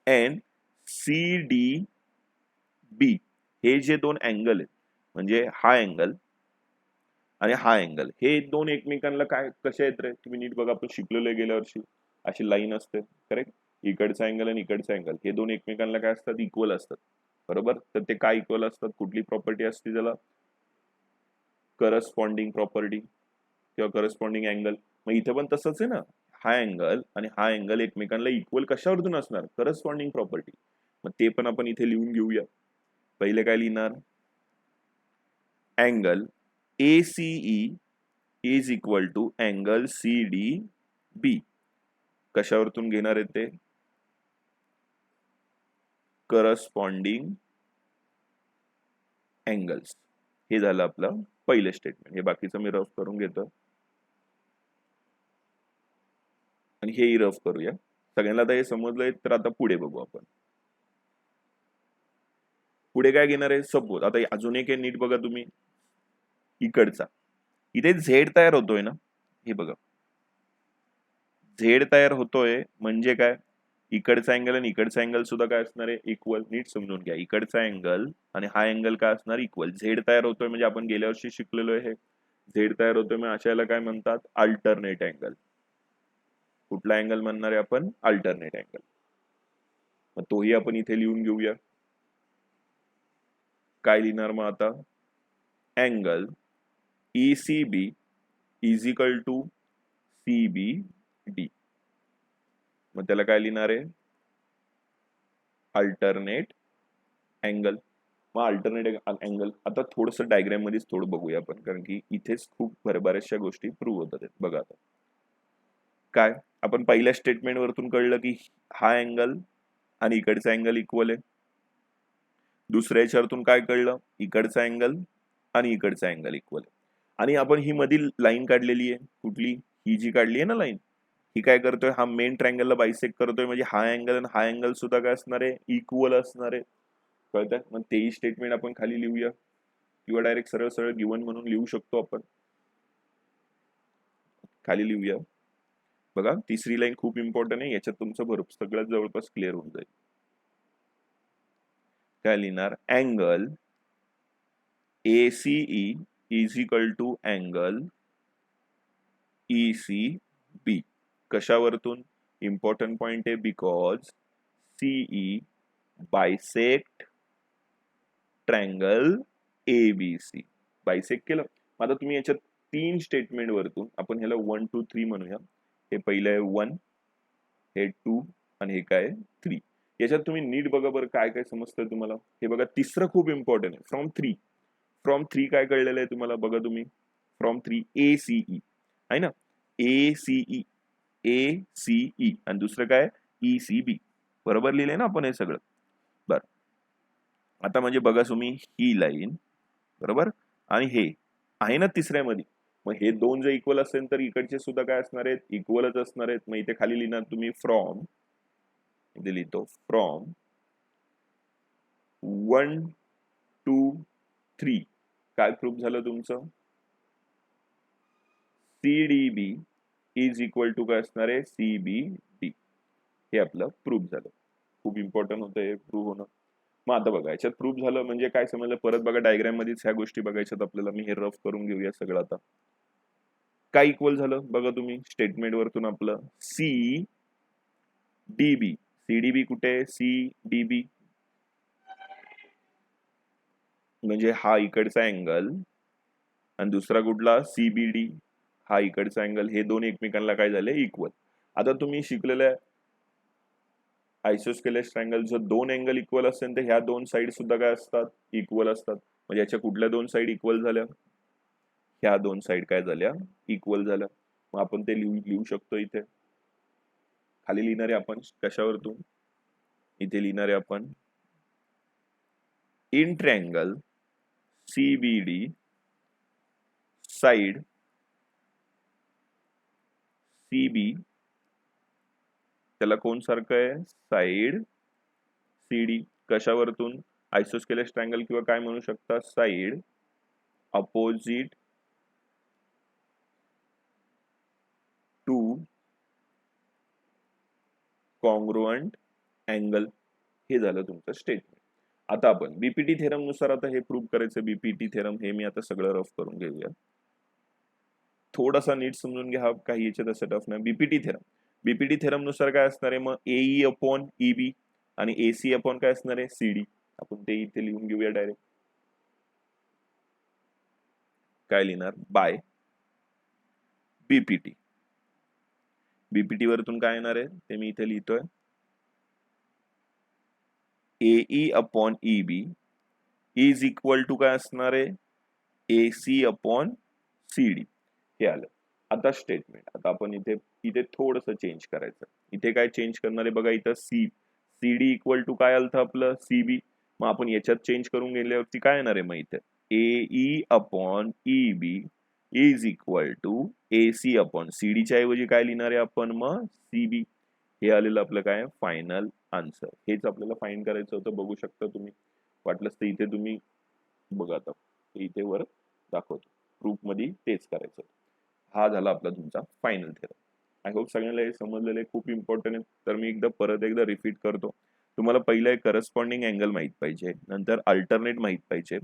Speaker 1: अँड CDB हे जे दोन अँगल आहेत, म्हणजे हा अँगल आणि हा अँगल, हे दोन एकमेकांना काय कसे आहेत रे, तुम्ही नीट बघा. आपण शिकलेलो गेल्या वर्षी, अशी लाईन असते करेक्ट, इकडचा अँगल आणि इकडचा अँगल हे दोन एकमेकांना काय असतात, इक्वल असतात, बरोबर. तर ते काय इक्वल असतात, कुठली प्रॉपर्टी असते त्याला, करस्पॉन्डिंग प्रॉपर्टी किंवा करस्पॉन्डिंग अँगल. मग इथे पण तसंच आहे ना, हा अँगल आणि हा अँगल एकमेकांना इक्वल कशावरतून असणार, करस्पॉन्डिंग प्रॉपर्टी. मग ते पण आपण इथे लिहून घेऊया. पहिले काय लिहिणार, angle ACE is equal to angle CDB. कशावरतून घेणार आहे ते, करस्पॉन्डिंग अँगल्स. हे झालं आपलं पहिलं स्टेटमेंट. हे बाकीचं मी रफ करून घेतो आणि हेही रफ करूया. सगळ्यांना आता हे समजलंय, तर आता पुढे बघू आपण. पुढे काय घेणार आहे, सपोज आता अजून एक नीट बघा तुम्ही, इकडचा इथे झेड तयार होतोय ना, हे बघा झेड तयार होतोय म्हणजे काय, इकडचा अँगल आणि इकडचा अँगल सुद्धा काय असणार आहे, इक्वल. नीट समजून घ्या, इकडचा अँगल आणि हा अँगल काय असणार, इक्वल. झेड तयार होतोय म्हणजे आपण गेल्या वर्षी शिकलेलो आहे, झेड तयार होतोय म्हणजे अशाला काय म्हणतात, अल्टरनेट अँगल. कुठला अँगल म्हणणार आहे आपण, अल्टरनेट अँगल. मग तोही आपण इथे लिहून घेऊया. काय लिहिणार मग आता, angle ECB is equal to CBD. मग त्याला काय लिहिणार आहे, अल्टरनेट अँगल. मग अल्टरनेट अँगल आता थोडंसं डायग्राम मध्येच थोडं बघूया आपण, कारण की इथेच खूप बऱ्याचशा गोष्टी प्रूव्ह होतात आहेत. बघा आता काय, आपण पहिल्या स्टेटमेंट वरतून कळलं की हा अँगल आणि इकडचा अँगल इक्वल आहे. दुसऱ्या याच्यावरतून काय कळलं, इकडचा अँगल आणि इकडचा अँगल इक्वल आहे. आणि आपण ही मधील लाईन काढलेली आहे, कुठली, ही जी काढली आहे ना लाईन, ही काय करतोय, हा मेन ट्रायंगलला बायसेक्ट करतोय, म्हणजे हा अँगल आणि हा अँगल सुद्धा काय असणार आहे, इक्वल असणार आहे. कळतंय. मग तेही स्टेटमेंट आपण खाली लिहूया किंवा डायरेक्ट सरळ सरळ गिवन म्हणून लिहू शकतो आपण. खाली लिहूया. बघा तिसरी लाईन खूप इम्पॉर्टंट आहे, याच्यात तुमचं भरपूर सगळ्यात जवळपास क्लिअर होऊन जाईल. काय लिहिणार, angle ACE is equal to angle ECB. कशावरतून, इम्पॉर्टंट पॉइंट आहे, because CE bisect triangle ABC. Bisect केलं. आता तुम्ही याच्यात तीन स्टेटमेंट वरतून आपण ह्याला 1 2 3 म्हणूया. हे पहिलं आहे 1, हे 2 आणि हे काय 3. याच्यात तुम्ही नीट बघा बरं काय काय समजतं तुम्हाला. हे बघा तिसरं खूप इम्पॉर्टंट आहे, फ्रॉम 3 काय कळलेलं आहे तुम्हाला, बघा तुम्ही, फ्रॉम 3 ACE आहे ना, ACE आणि दुसरं काय ECB. बरोबर लिहिलंय ना आपण हे सगळं. बर, आता म्हणजे बघा तुम्ही, ही लाईन बरोबर आणि हे आहे ना तिसऱ्यामध्ये, मग हे दोन जर इक्वल असेल तर इकडचे सुद्धा काय असणार आहेत, इक्वलच असणार आहेत. मग इथे खाली लिहिणार तुम्ही फ्रॉम, इथे लिहितो फ्रॉम 1 2 3. काय प्रूफ झालं तुमचं, CDB इज इक्वल टू काय असणार आहे, CBD. हे आपलं प्रूफ झालं. खूप इम्पॉर्टंट होतं हे प्रूव्ह होणं. मग आता बघा याच्यात प्रूफ झालं म्हणजे काय समजलं, परत बघा डायग्राम मध्येच ह्या गोष्टी बघायच्यात आपल्याला. मी हे रफ करून घेऊया सगळं. आता काय इक्वल झालं बघा तुम्ही, स्टेटमेंट वरतून आपलं CDB कुठे, CDB म्हणजे हा इकडचा अँगल आणि दुसरा कुठला, CBD हा इकडचा अँगल. हे दोन एकमेकांना काय झाले, इक्वल. आता तुम्ही शिकलेल्या आयसोस्केलेस ट्रायंगल जर दोन अँगल इक्वल असेल तर ह्या दोन साइड सुद्धा काय असतात, इक्वल असतात. म्हणजे याच्या कुठल्या दोन साइड इक्वल झाल्या, ह्या दोन साइड काय झाल्या, इक्वल झाल्या. मग आपण ते लिहू शकतो. इथे खाली लिहिणार आहे आपण कशावरतून, इथे लिहिणार आहे आपण in triangle CBD side CB त्याला कोण सारखं आहे, साइड CD. कशावरतून, आयसोस्केलेस ट्रायंगल किंवा काय म्हणू शकता, side opposite two congruent angle. हे झालं तुमचं स्टेटमेंट. आता आपण बीपीटी थेरम नुसार आता हे प्रूव्ह करायचं. बीपीटी थेरम हे मी आता सगळं रफ करून घेऊया, थोडासा नीट समजून घ्या. हा काही याच्यात असं टफ नाही. बीपीटी थेरम नुसार काय असणार आहे मग, एई अपॉन ईबी आणि एसी अपॉन काय असणार आहे, सीडी. आपण ते इथे लिहून घेऊया डायरेक्ट. काय लिहिणार, बाय बीपीटी. बीपीटी वरतून काय येणार आहे ते मी इथे लिहितोय, AE upon EB is equal to काय असणार आहे, एसी अपॉन सीडी. हे आलं. आता स्टेटमेंट, आता आपण इथे थोडस चेंज करायचं. इथे काय चेंज करणार आहे बघा, इथं सीडी इक्वल टू काय आलं आपलं, सीबी. मग आपण याच्यात चेंज करून गेल्यावरती काय येणार आहे मग, इथे AE upon EB is equal to AC upon सीडीच्या ऐवजी काय लिहिणार आहे आपण मग, सीबी. हे आलेलं आपलं काय, फायनल आन्सर. हेच आपल्याला फाइंड करायचं होतं. बघू शकता तुम्ही, वाटलंच तर इथे तुम्ही बघा. आता इथे वर दाखवतो, प्रूफ मध्ये तेच करायचं. हा झाला आपला तुमचा फायनल थेरम. आय होप सगळ्यांना हे समजलेलं आहे, खूप इम्पॉर्टंट आहे. तर मी परत एकदा रिपीट करतो. तुम्हाला पहिलं करस्पॉन्डिंग अँगल माहित पाहिजे, नंतर अल्टरनेट माहित पाहिजे,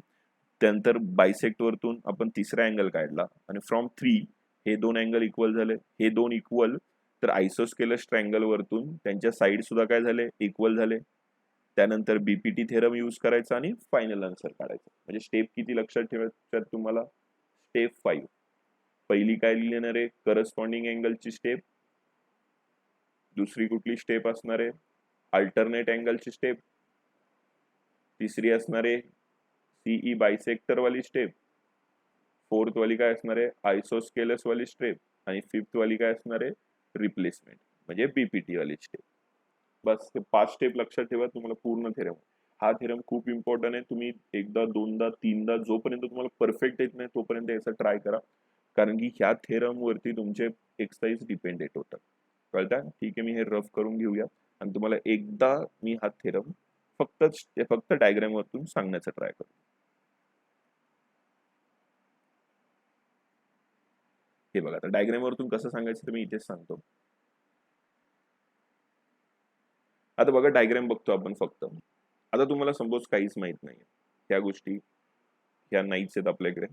Speaker 1: त्यानंतर बायसेक्ट वरतून आपण तिसरा अँगल काढला आणि फ्रॉम 3 हे दोन अँगल इक्वल झाले. हे दोन इक्वल तर आयसोस्केलस ट्रायंगल वरतून त्यांच्या साइड सुद्धा काय झाले, इक्वल झाले. त्यानंतर बीपीटी थेरम यूज करायचा आणि फायनल आन्सर काढायचा. म्हणजे स्टेप किती लक्षात ठेवायच्यात तुम्हाला, स्टेप 5. पहिली काय लिहिणार आहे, करस्पॉन्डिंग अँगलची स्टेप. दुसरी कुठली स्टेप असणार आहे, अल्टरनेट अँगलची स्टेप. तिसरी असणार आहे सीई बायसेक्टर वाली स्टेप. फोर्थ वाली काय असणार आहे, आयसोस्केलस वाली स्टेप. आणि फिफ्थ वाली काय असणार आहे, रिप्लेसमेंट म्हणजे बीपीटी वाली स्टेप. बस 5 स्टेप लक्षात ठेवा, तुम्हाला पूर्ण थेरम. हा थेरम खूप इम्पॉर्टंट आहे. तुम्ही एकदा, दोनदा, तीनदा, जोपर्यंत तुम्हाला परफेक्ट येत नाही तोपर्यंत याचा ट्राय करा, कारण की ह्या थेरम वरती तुमचे एक्सरसाइज डिपेंडेंट होतात. कळता, ठीक आहे. मी हे रफ करून घेऊया आणि तुम्हाला एकदा मी हा थेरम फक्त डायग्राम वरतून सांगण्याचा ट्राय करतो. हे बघा, आता डायग्राम वरतून कसं सांगायचं ते मी इथेच सांगतो. आता बघा, डायग्राम बघतो आपण फक्त. आता तुम्हाला सपोज काहीच माहित नाही, ह्या गोष्टी ह्या नाहीच आहेत आपल्याकडे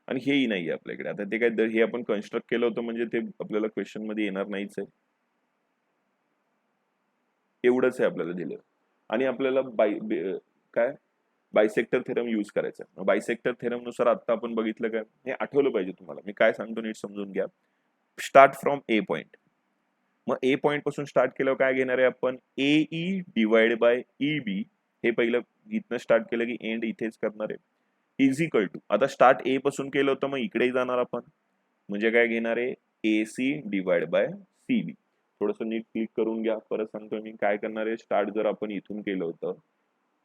Speaker 1: आणि हेही नाहीये आपल्याकडे. आता ते काय, हे आपण कन्स्ट्रक्ट केलं होतं म्हणजे ते आपल्याला क्वेश्चन मध्ये येणार नाहीच आहे. एवढंच आहे आपल्याला दिलं आणि आपल्याला काय बायसेक्टर थेरम यूज करायचा. बायसेक्टर थेरम नुसार आता आपण बघितलं काय, हे आठवलं पाहिजे तुम्हाला. मी काय सांगतो नीट समजून घ्या. Start from A point. मग ए पॉइंट पासून स्टार्ट केल्यावर काय घेणार आहे आपण, एई डिवाइड बाय ईबी. हे पहिलं इथनं स्टार्ट केलं की एंड इथेच करणार आहे. इज इक्वल टू, आता स्टार्ट ए पासून केलं होतं मग इकडेही जाणार आपण, म्हणजे काय घेणार आहे, एसी डिवाइड बाय सीबी. थोडस नीट क्लिक करून घ्या. परत सांगतो मी काय करणार आहे. स्टार्ट जर आपण इथून केलं होतं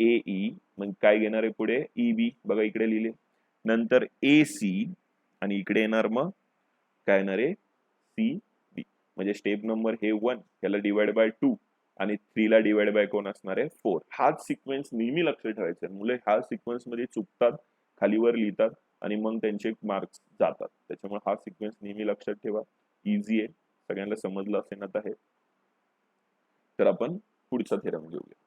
Speaker 1: एई, मग काय घेणार आहे पुढे, ईबी. बघा इकडे लिहिले. नंतर एसी आणि इकडे येणार मग काय येणार आहे, सी बी. म्हणजे स्टेप नंबर हे 1, याला डिवाइड बाय 2 आणि 3 ला डिवाइड बाय कोण असणार आहे, 4. हाच सिक्वेन्स नेहमी लक्षात ठेवायचा. मुले ह्या सिक्वेन्स मध्ये चुकतात, खालीवर लिहितात आणि मग त्यांचे मार्क्स जातात. त्याच्यामुळे हा सिक्वेन्स नेहमी लक्षात ठेवा. इझी आहे, सगळ्यांना समजलं असेल आता हे. तर आपण पुढचा थेरम घेऊया.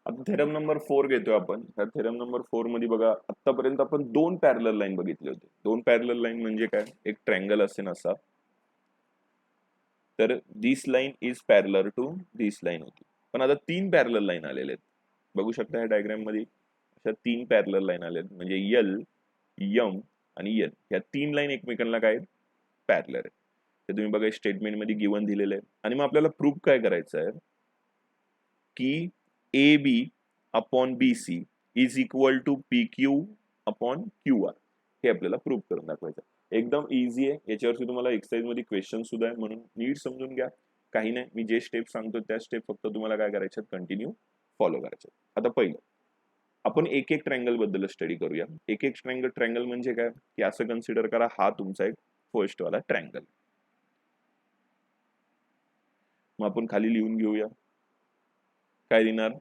Speaker 1: आता थेरम नंबर 4 घेतोय आपण. ह्या थेरम नंबर 4 मध्ये बघा, आतापर्यंत आपण 2 पॅरलल लाईन बघितले होते. 2 पॅरलल लाईन म्हणजे काय, एक ट्रायंगल असेल असा, तर this line is parallel to this line होती. पण आता 3 पॅरलल लाईन आलेले आहेत. बघू शकता ह्या डायग्राम मध्ये अशा 3 पॅरलल लाईन आले आहेत. म्हणजे यल, यम आणि एन, ह्या 3 लाईन एकमेकांना काय पॅरलर आहे. ते तुम्ही बघा स्टेटमेंट मध्ये गिवन दिलेलं आहे. आणि मग आपल्याला प्रूफ काय करायचं आहे की A B upon B C is equal to P Q upon Q R. हे आपल्याला प्रूफ करून दाखवायचं. एकदम इझी आहे. याच्यावरती तुम्हाला एक्सरसाइज मध्ये क्वेश्चन सुद्धा आहे, म्हणून नीट समजून घ्या. काही नाही, मी जे स्टेप सांगतो त्या स्टेप फक्त तुम्हाला काय करायच्यात, कंटिन्यू फॉलो करायचे. आता पहिलं आपण एक एक ट्रायंगल बद्दल स्टडी करूया. एक एक ट्रायंगल म्हणजे काय, की असं कन्सिडर करा हा तुमचा एक फर्स्ट वाला ट्रायंगल. मग आपण खाली लिहून घेऊया. काय लिहिणार,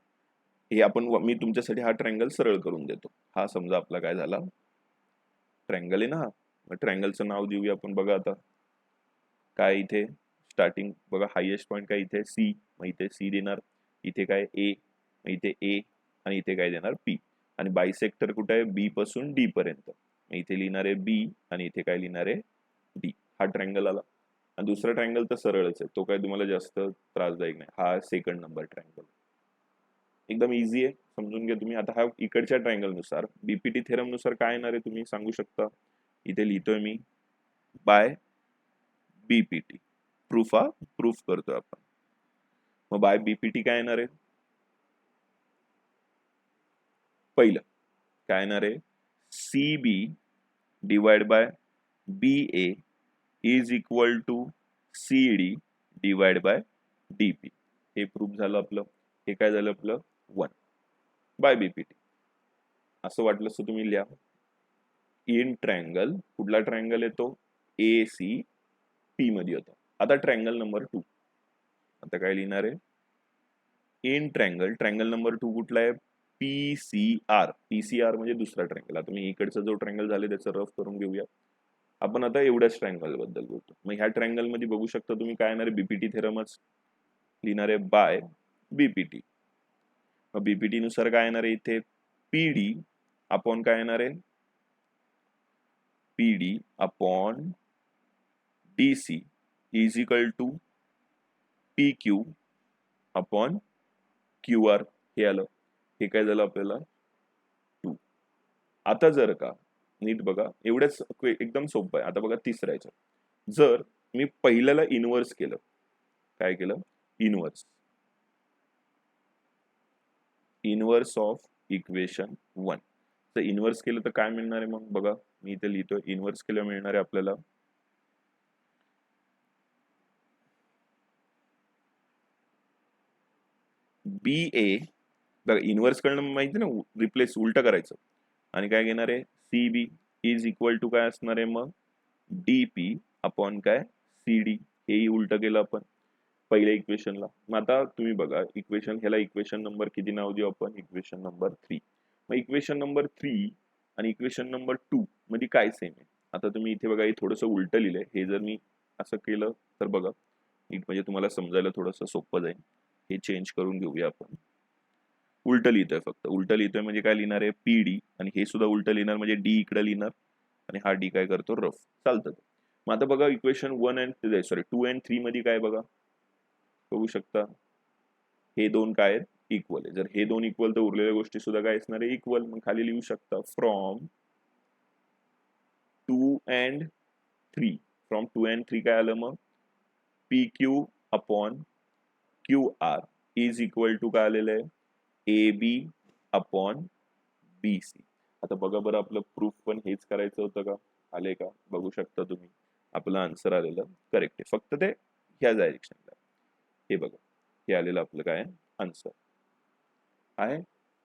Speaker 1: हे आपण मी तुमच्यासाठी हा ट्रायंगल सरळ करून देतो. हा समजा आपला काय झाला ट्रायंगल आहे ना हा. मग ट्रायंगलचं नाव देऊया आपण. बघा आता काय इथे स्टार्टिंग बघा, हायेस्ट पॉईंट काय इथे सी, मग इथे सी देणार, इथे काय ए, मग इथे ए, आणि इथे काय देणार पी, आणि बायसेक्टर कुठे आहे बी पासून डी पर्यंत, मग इथे लिहिणार आहे बी आणि इथे काय लिहिणार आहे डी. हा ट्रायंगल आला. आणि दुसरा ट्रायंगल तर सरळच आहे, तो काय तुम्हाला जास्त त्रासदायक नाही. हा सेकंड नंबर ट्रायंगल एकदम इझी आहे, समजून घ्या तुम्ही. आता हा इकडच्या ट्रायंगल नुसार बीपीटी थेरम नुसार काय येणार आहे तुम्ही सांगू शकता. इथे लिहितोय मी बाय बीपीटी, प्रूफ करतोय आपण. मग बाय बीपीटी काय येणार आहे, पहिलं काय येणार आहे C B divide by B A is equal to C D divide by D P. हे प्रूफ झालं आपलं. हे काय झालं आपलं 1 बाय बीपीटी. असं वाटलं तर तुम्ही लिहा इन ट्रायंगल, कुठला ट्रायंगल येतो ए सी पी मध्ये होता. आता ट्रायंगल नंबर 2, आता काय लिहिणार आहे इन ट्रायंगल नंबर 2 कुठला आहे पीसीआर. पीसीआर म्हणजे दुसरा ट्रायंगल. आता मी इकडचा जो ट्रायंगल झाले त्याचं रफ करून घेऊया. आपण आता एवढ्याच ट्रायंगल बद्दल बोलतो. मग ह्या ट्रायंगल मध्ये बघू शकता तुम्ही काय येणार आहे बीपीटी थेरमच लिहिणार आहे बाय बीपीटी. मग बीपीटी नुसार काय येणार आहे इथे पीडी अपॉन काय येणार आहे PD upon DC is equal to P Q upon Q R. हे आलं. हे काय झालं आपल्याला 2. आता जर का नीट बघा, एवढंच एकदम सोपं आहे. आता बघा तिसऱ्याचं, जर मी पहिल्याला इनव्हर्स केलं, काय केलं इनव्हर्स ऑफ इक्वेशन 1, तर इनव्हर्स केलं तर काय मिळणार आहे. मग बघा मी इथे लिहितोय इनव्हर्स केलं मिळणार आहे आपल्याला बी ए. बघा इनव्हर्स करणं माहिती ना, रिप्लेस उलट करायचं, आणि काय घेणार आहे C B is equal to काय असणार आहे मग डी पी अपॉन काय सी डी. हेही उलट केलं आपण पहिल्या इक्वेशनला. मग आता तुम्ही बघा इक्वेशन, ह्याला इक्वेशन नंबर किती नाव देऊ आपण, इक्वेशन नंबर 3. मग इक्वेशन नंबर 3 आणि इक्वेशन नंबर 2 मध्ये काय सेम आहे. आता तुम्ही इथे बघा हे थोडंसं उलट लिहिलंय. हे जर मी असं केलं तर बघा नीट, म्हणजे तुम्हाला समजायला थोडंसं सोपं जाईल. हे चेंज करून घेऊया आपण. उलट लिहितोय, फक्त उलट लिहितोय म्हणजे काय लिहिणार आहे पीडी, आणि हे सुद्धा उलट लिहिणार म्हणजे डी इकडे लिहिणार, आणि हा डी काय करतो रफ. चालतं. मग आता बघा इक्वेशन 2 and 3 मध्ये काय बघा बघू शकता हे दोन काय आहेत इक्वल आहे. जर हे दोन इक्वल तर उरलेल्या गोष्टी सुद्धा काय असणार आहे इक्वल. मग खाली लिहू शकता फ्रॉम 2 and 3 काय आलं मग P Q upon Q R is equal to काय आलेलं आहे ए बी अपॉन बी सी. आता बघा बरं आपलं प्रूफ पण हेच करायचं होतं का, आले का बघू शकता तुम्ही. आपलं आन्सर आलेलं करेक्ट आहे, फक्त ते ह्या डायरेक्शनला. हे बघा हे आलेलं आपलं काय आन्सर आहे.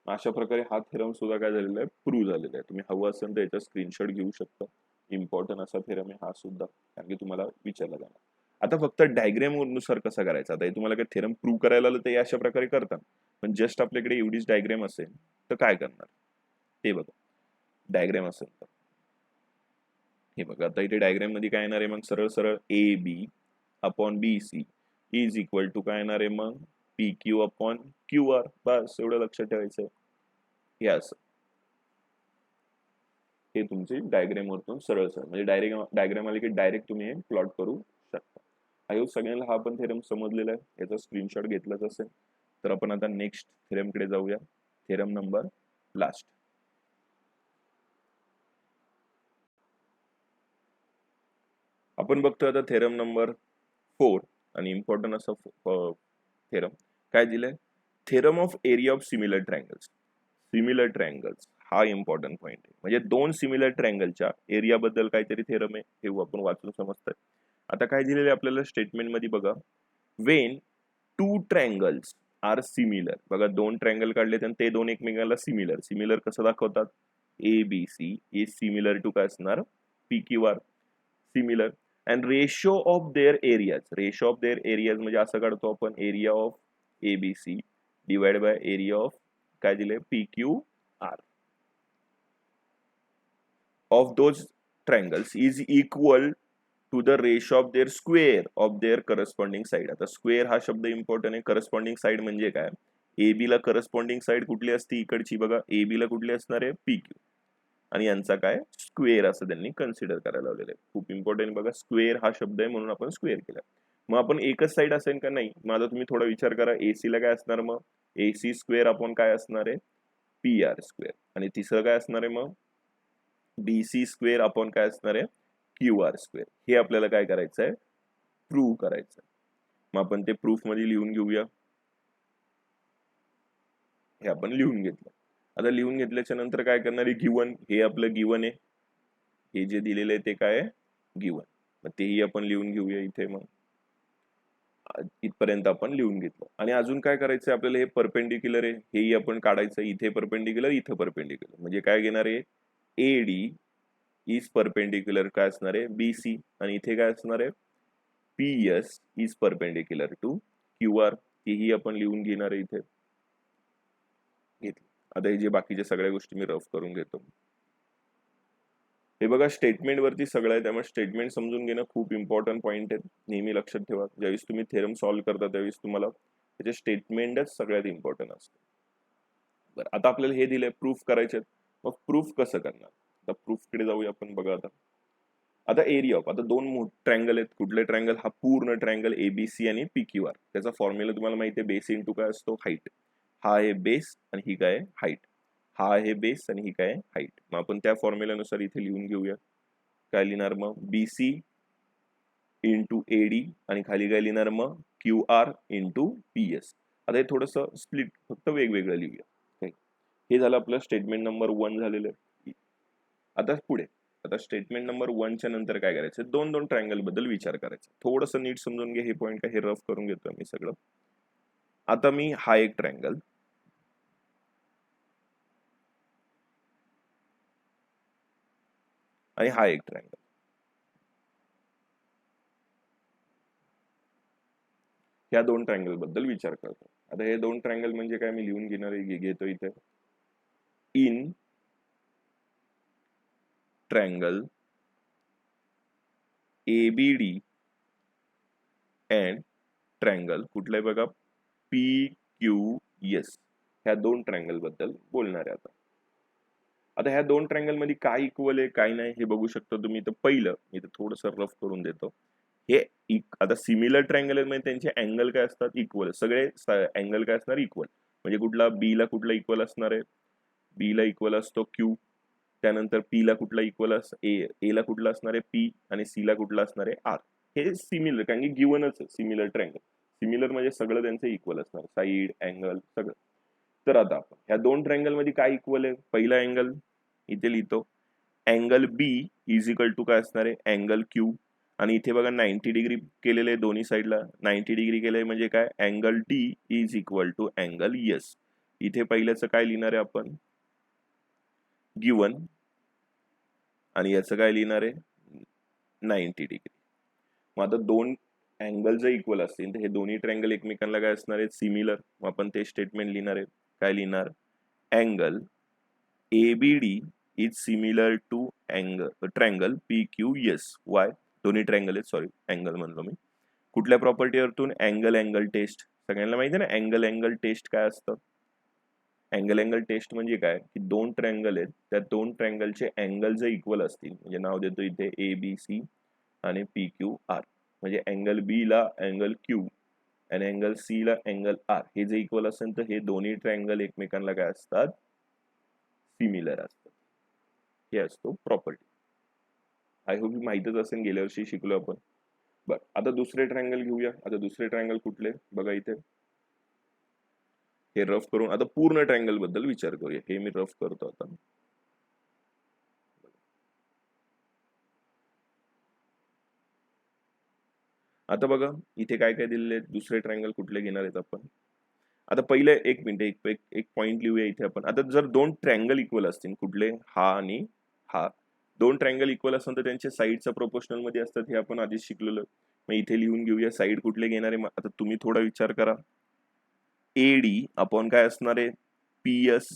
Speaker 1: अशा प्रकारे हा थेरम सुद्धा काय झालेला आहे प्रूव्ह झालेला आहे. तुम्ही हवं असेल तर याचा स्क्रीनशॉट घेऊ शकता. इम्पॉर्टंट असा थेरम आहे हा सुद्धा, कारण की तुम्हाला विचारला जाणार. आता फक्त डायग्राम नुसार कसं करायचं, आता हे तुम्हाला काही थेरम प्रूव्ह करायला आलं तर अशा प्रकारे करतात. पण जस्ट आपल्याकडे एवढीच डायग्राम असेल तर काय करणार ते बघा. डायग्राम असेल तर हे बघा, आता इथे डायग्राम मध्ये काय येणार आहे मग सरळ सरळ A B upon B C is equal to काय येणार आहे मग P Q upon Q R. बस एवढं लक्षात ठेवायचं. हे असं हे तुमचे डायग्राम वरतून सरळ सरळ म्हणजे डायग्राम आले की डायरेक्ट तुम्ही हे प्लॉट करू शकता. आय होप सगळ्यांना हा पण थेरम समजलेला आहे. याचा स्क्रीनशॉट घेतलाच असेल तर आपण आता नेक्स्ट थेरम कडे जाऊया. Theorem number last. आपण बघतोय आता थेरम नंबर 4 आणि इम्पॉर्टंट असं थेरम काय दिलंय theorem of area of similar triangles. हा इम्पॉर्टंट पॉइंट आहे. म्हणजे दोन सिमिलर ट्रायंगलच्या एरिया बद्दल काहीतरी थेरम आहे हे आपण वाचून समजतंय. आता काय दिलेलं आहे आपल्याला स्टेटमेंट मध्ये बघा, when two triangles are similar. बघा दोन ट्रायंगल काढले आणि ते दोन एकमेकांना सिमिलर. सिमिलर कसं दाखवतात? A B C is similar to काय असणार? P Q R. Similar. And ratio of their areas. Ratio of their areas म्हणजे असं काढतो आपण, area of A B C divide by area of काय दिले? P Q R of those triangles is equal to the ratio of their square of their corresponding side. आता square हा शब्द important आहे. करस्पॉन्डिंग साइड म्हणजे काय? A B ला corresponding side कुठली असते? इकडची बघा, ए बी ला कुठली असणार आहे? P Q. आणि यांचा काय? स्क्वेअर असं त्यांनी कन्सिडर करायला लावलेलं आहे. खूप इम्पॉर्टंट बघा, स्क्वेअर हा शब्द आहे म्हणून आपण स्क्वेअर केला. मग आपण एकच साइड असेल का? नाही. माझा तुम्ही थोडा विचार करा. एसी ला काय असणार? मग एसी स्क्वेअर आपण काय असणार आहे? P R square. आणि तिसरं काय असणार आहे? मग बीसी स्क्वेअर आपण काय असणार आहे? Q R square. हे आपल्याला काय करायचं आहे? प्रूव्ह करायचं आहे. मग आपण ते प्रूफ मध्ये लिहून घेऊया. हे आपण लिहून घेतलं. आता लिहून घेतल्याच्या नंतर काय करणार आहे? गिवन. हे आपलं गिवन आहे. हे जे दिलेलं आहे ते काय आहे? गिवन. मग तेही आपण लिहून घेऊया इथे. मग इथपर्यंत आपण लिहून घेतलं. आणि अजून काय करायचं आपल्याला? हे परपेंडिक्युलर आहे, हेही आपण काढायचं. इथे परपेंडिक्युलर, इथं परपेंडिक्युलर. म्हणजे काय घेणार आहे? एडी इज परपेंडिक्युलर काय असणार आहे? बीसी. आणि इथे काय असणार आहे? P S is perpendicular to Q R. हेही आपण लिहून घेणार आहे इथे. घेतलं. आता हे जे बाकीच्या सगळ्या गोष्टी मी रफ करून घेतो. हे बघा स्टेटमेंट वरती सगळं आहे, त्यामुळे स्टेटमेंट समजून घेणं खूप इम्पॉर्टंट पॉईंट आहे. नेहमी लक्षात ठेवा, ज्यावेळेस तुम्ही थेरम सॉल्व्ह करता त्यावेळेस तुम्हाला त्याचे स्टेटमेंटच सगळ्यात इम्पॉर्टंट असतं. बरं, आता आपल्याला हे दिलंय, प्रूफ करायचे. मग प्रूफ कसं करणार? आता प्रूफकडे जाऊया आपण. बघा आता एरिया ऑफ, आता दोन ट्रायंगल आहेत. कुठले ट्रायंगल? हा पूर्ण ट्रायंगल एबीसी आणि पी क्यू आर. त्याचा फॉर्म्युला तुम्हाला माहिती आहे, बेस इंटू काय असतो? हाईट. हा आहे बेस आणि ही काय? हाईट. हा आहे बेस आणि ही काय? हाईट. मग आपण त्या फॉर्म्युल्यानुसार इथे लिहून घेऊया. काय लिहिणार मग? बीसी इंटू एडी आणि खाली काय लिहिणार मग? Q R into P S. आता हे थोडस स्प्लिट, फक्त वेगवेगळं लिहूया. हे झालं आपलं स्टेटमेंट नंबर 1 झालेलं आहे. आता पुढे, आता स्टेटमेंट नंबर 1च्या नंतर काय करायचं? दोन दोन ट्रायंगल बद्दल विचार करायचा. थोडस नीट समजून घे हे पॉईंट. काय हे रफ करून घेतोय मी सगळं. आता मी हा एक ट्रायंगल आणि हा एक ट्रायंगल, ह्या दोन ट्रायंगल बद्दल विचार करतो. आता हे दोन ट्रायंगल म्हणजे काय? मी लिहून घेतो इथे. In triangle ABD and triangle कुठलं आहे बघा? P Q S. ह्या दोन ट्रायंगल बद्दल बोलणार आहे. आता ह्या दोन ट्रायंगल मध्ये काय इक्वल आहे काय नाही हे बघू शकता तुम्ही. तर पहिलं मी तर थोडस रफ करून देतो. हे आता सिमिलर ट्रायंगल मध्ये त्यांचे अँगल काय असतात? इक्वल. सगळे अँगल काय असणार? इक्वल. म्हणजे कुठला? बी ला कुठला इक्वल असणार आहे? बी ला इक्वल असतो क्यू. त्यानंतर पी ला कुठला इक्वल ए ला कुठला असणार आहे? पी. आणि सी ला कुठला असणार आहे? आर. हे सिमिलर, कारण की गिवनच आहे सिमिलर ट्रायंगल. सिमिलर म्हणजे सगळं त्यांचं इक्वल असणार, साईड अँगल सगळं. तर आता आपण ह्या दोन ट्रायंगल मध्ये काय इक्वल आहे? पहिला अँगल इथे लिहितो, angle B is equal to काय असणार आहे? Angle Q. आणि इथे बघा 90 डिग्री केलेले आहे दोन्ही साईडला. 90 डिग्री केलंय म्हणजे काय? Angle D is equal to angle S. इथे पहिल्याचं काय लिहिणार आहे आपण? गिवन. आणि याचं काय लिहिणार आहे? 90 डिग्री. मग आता दोन अँगल जर इक्वल असतील तर हे दोन्ही ट्रायंगल एकमेकांना काय असणार आहेत? सिमिलर. मग आपण ते स्टेटमेंट लिहिणार आहे. काय लिहिणार? Angle A B D is similar to triangle P Q S. Why? दोन्ही ट्रायंगल आहेत, सॉरी अँगल म्हणलो मी. कुठल्या प्रॉपर्टीवरतून? Angle taste. सगळ्यांना माहिती आहे ना अँगल टेस्ट काय असतं? अँगल टेस्ट म्हणजे काय? की दोन ट्रायंगल आहेत, त्या दोन ट्रायंगलचे अँगल जर इक्वल असतील, म्हणजे नाव देतो इथे ए बी सी आणि पी क्यू आर. म्हणजे अँगल बी ला अँगल क्यू आणि अँगल सी ला अँगल आर हे जे इक्वल असेल तर हे दोन्ही ट्रायंगल एकमेकांना काय असतात? सिमिलर असतात. हे असतो प्रॉपर्टी. आय होप माहितच असेल, गेल्या वर्षी शिकलो आपण. बर, आता दुसरे ट्रायंगल घेऊया. आता दुसरे ट्रायंगल कुठले बघा इथे. हे रफ करून आता पूर्ण ट्रायंगल बद्दल विचार करूया. हे मी रफ करतो आता. आता बघा इथे काय काय दिलेले आहेत. दुसरे ट्रायंगल कुठले घेणार आहेत आपण? आता पहिले एक मिनिट एक पॉइंट लिहूया इथे आपण. आता जर दोन ट्रँगल इक्वल असतील, कुठले हा आणि हा, दोन ट्रँगल इक्वल असतील तर त्यांच्या साईडच्या प्रोपोर्शनल मध्ये असतात, हे आपण आधीच शिकलेलं. मग इथे लिहून घेऊया साईड कुठले घेणार आहे. आता तुम्ही थोडा विचार करा. एडी आपण काय असणार आहे, पीएस,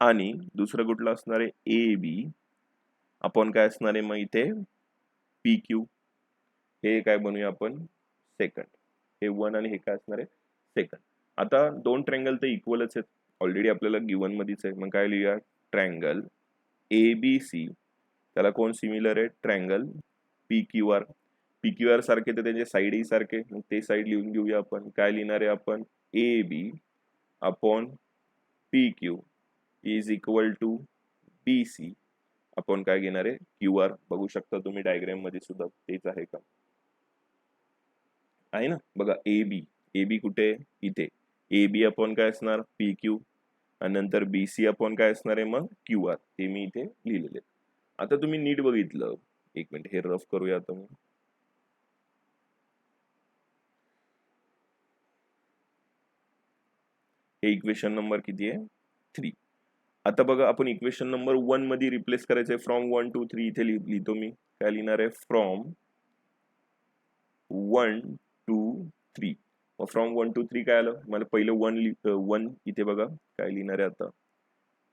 Speaker 1: आणि दुसरं कुठलं असणार आहे, ए बी आपण काय असणार आहे मग इथे पी क्यू. हे काय बनवूया आपण, सेकंड. हे 1 आणि हे काय असणार आहे, सेकंड. आता दोन ट्रँगल तर इक्वलच आहेत, ऑलरेडी आपल्याला गिवन मध्येच आहे. मग काय लिहूया, ट्रँगल ए बी सी, त्याला कोण सिमिलर आहे, triangle P Q R. P Q R सारखे तर त्याचे साईडही सारखे, मग ते साईड लिहून घेऊया आपण. काय लिहिणार आहे आपण, A B upon P Q is equal to B C आपण काय घेणार आहे, क्यू आर. बघू शकता तुम्ही डायग्राम मध्ये सुद्धा तेच आहे का, आहे ना. बघा ए बी कुठे, इथे. ए बी आपण काय असणार, पी क्यू, आणि नंतर बी सी आपण काय असणार आहे मग क्यू आर. ते मी इथे लिहिलेले. आता तुम्ही नीट बघितलं, एक मिनिट हे रफ करूया आता मी. हे इक्वेशन नंबर किती आहे, 3. आता बघा आपण इक्वेशन नंबर 1 मध्ये रिप्लेस करायचंय. फ्रॉम 1 to 3 इथे लिहितो मी. काय लिहिणार आहे, फ्रॉम 1 to 3. मग फ्रॉम 1 to 3 काय आलं, मला पहिलं 1 इथे बघा काय लिहिणार आहे आता,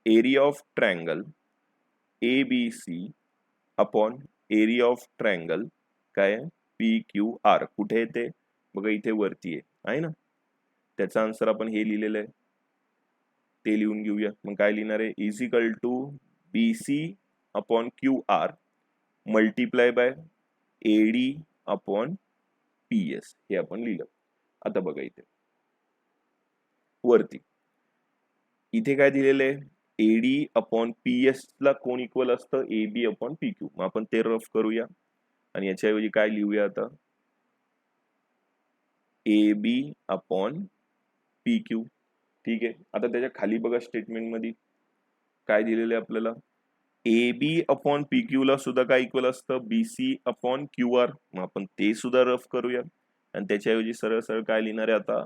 Speaker 1: area of triangle A B C upon area of triangle काय पी क्यू आर. कुठे येते बघा, इथे वरती आहे ना. त्याचा आन्सर आपण हे लिहिलेलं आहे, ते लिहून घेऊया. मग काय लिहिणार आहे, is equal to B C upon Q R multiply by A D upon P S. हे आपण लिहिलं. आता बघा इथे वरती इथे काय दिलेलं आहे, एडी अपॉन पी एस ला कोण इक्वल असतं, A B upon P Q. मग आपण ते रफ करूया आणि याच्याऐवजी काय लिहूया आता, A B upon P Q. ठीक आहे. आता त्याच्या खाली बघा स्टेटमेंट मध्ये काय दिलेलं आहे आपल्याला, A B upon P Q ला सुद्धा काय इक्वल असतं, B C upon Q R. मग आपण ते सुद्धा रफ करूया आणि त्याच्याऐवजी सरळ सरळ काय लिहिणार आहे आता,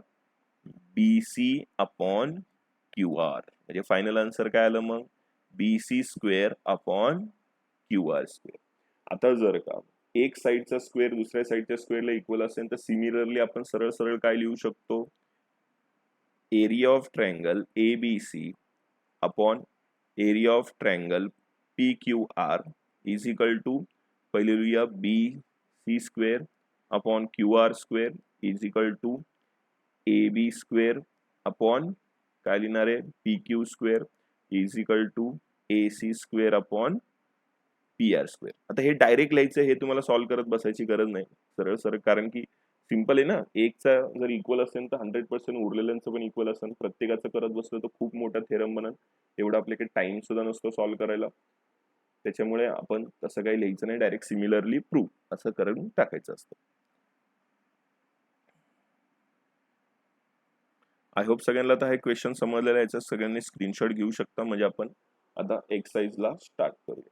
Speaker 1: B C upon Q R. म्हणजे फायनल आन्सर काय आलं मग, B C square upon Q R square. आता जर का एक साईडचा स्क्वेअर दुसऱ्या साईडच्या स्क्वेअरला इक्वल असेल तर सिमिलरली आपण सरळ सरळ काय लिहू शकतो, area of triangle A B C upon area of triangle P Q R is equal to, पहिले लिहूया B C square upon Q R square is equal to A B square upon काय लिहिणार आहे, P Q square is equal to A C square upon P R square. आता हे direct लिहायचं, हे तुम्हाला सॉल्व्ह करत बसायची गरज नाही, सरळ सरळ, कारण की सिंपल आहे ना. एकचा जर इक्वल असेल तर 100% उरलेल्यांचं पण इक्वल असेल. प्रत्येकाचं करत बसलं तर खूप मोठा थेरम बनल, एवढा आपल्याकडे टाइम सुद्धा नसतो सॉल्व्ह करायला. त्याच्यामुळे आपण तसं काही लिहायचं नाही, डायरेक्ट सिमिलरली प्रूव्ह असं करून टाकायचं असतं. आय होप सगळ्यांना आता हे क्वेश्चन समजलेलं आहे. याचा सगळ्यांनी स्क्रीनशॉट घेऊ शकता, म्हणजे आपण आता एक्सरसाइजला स्टार्ट करूया.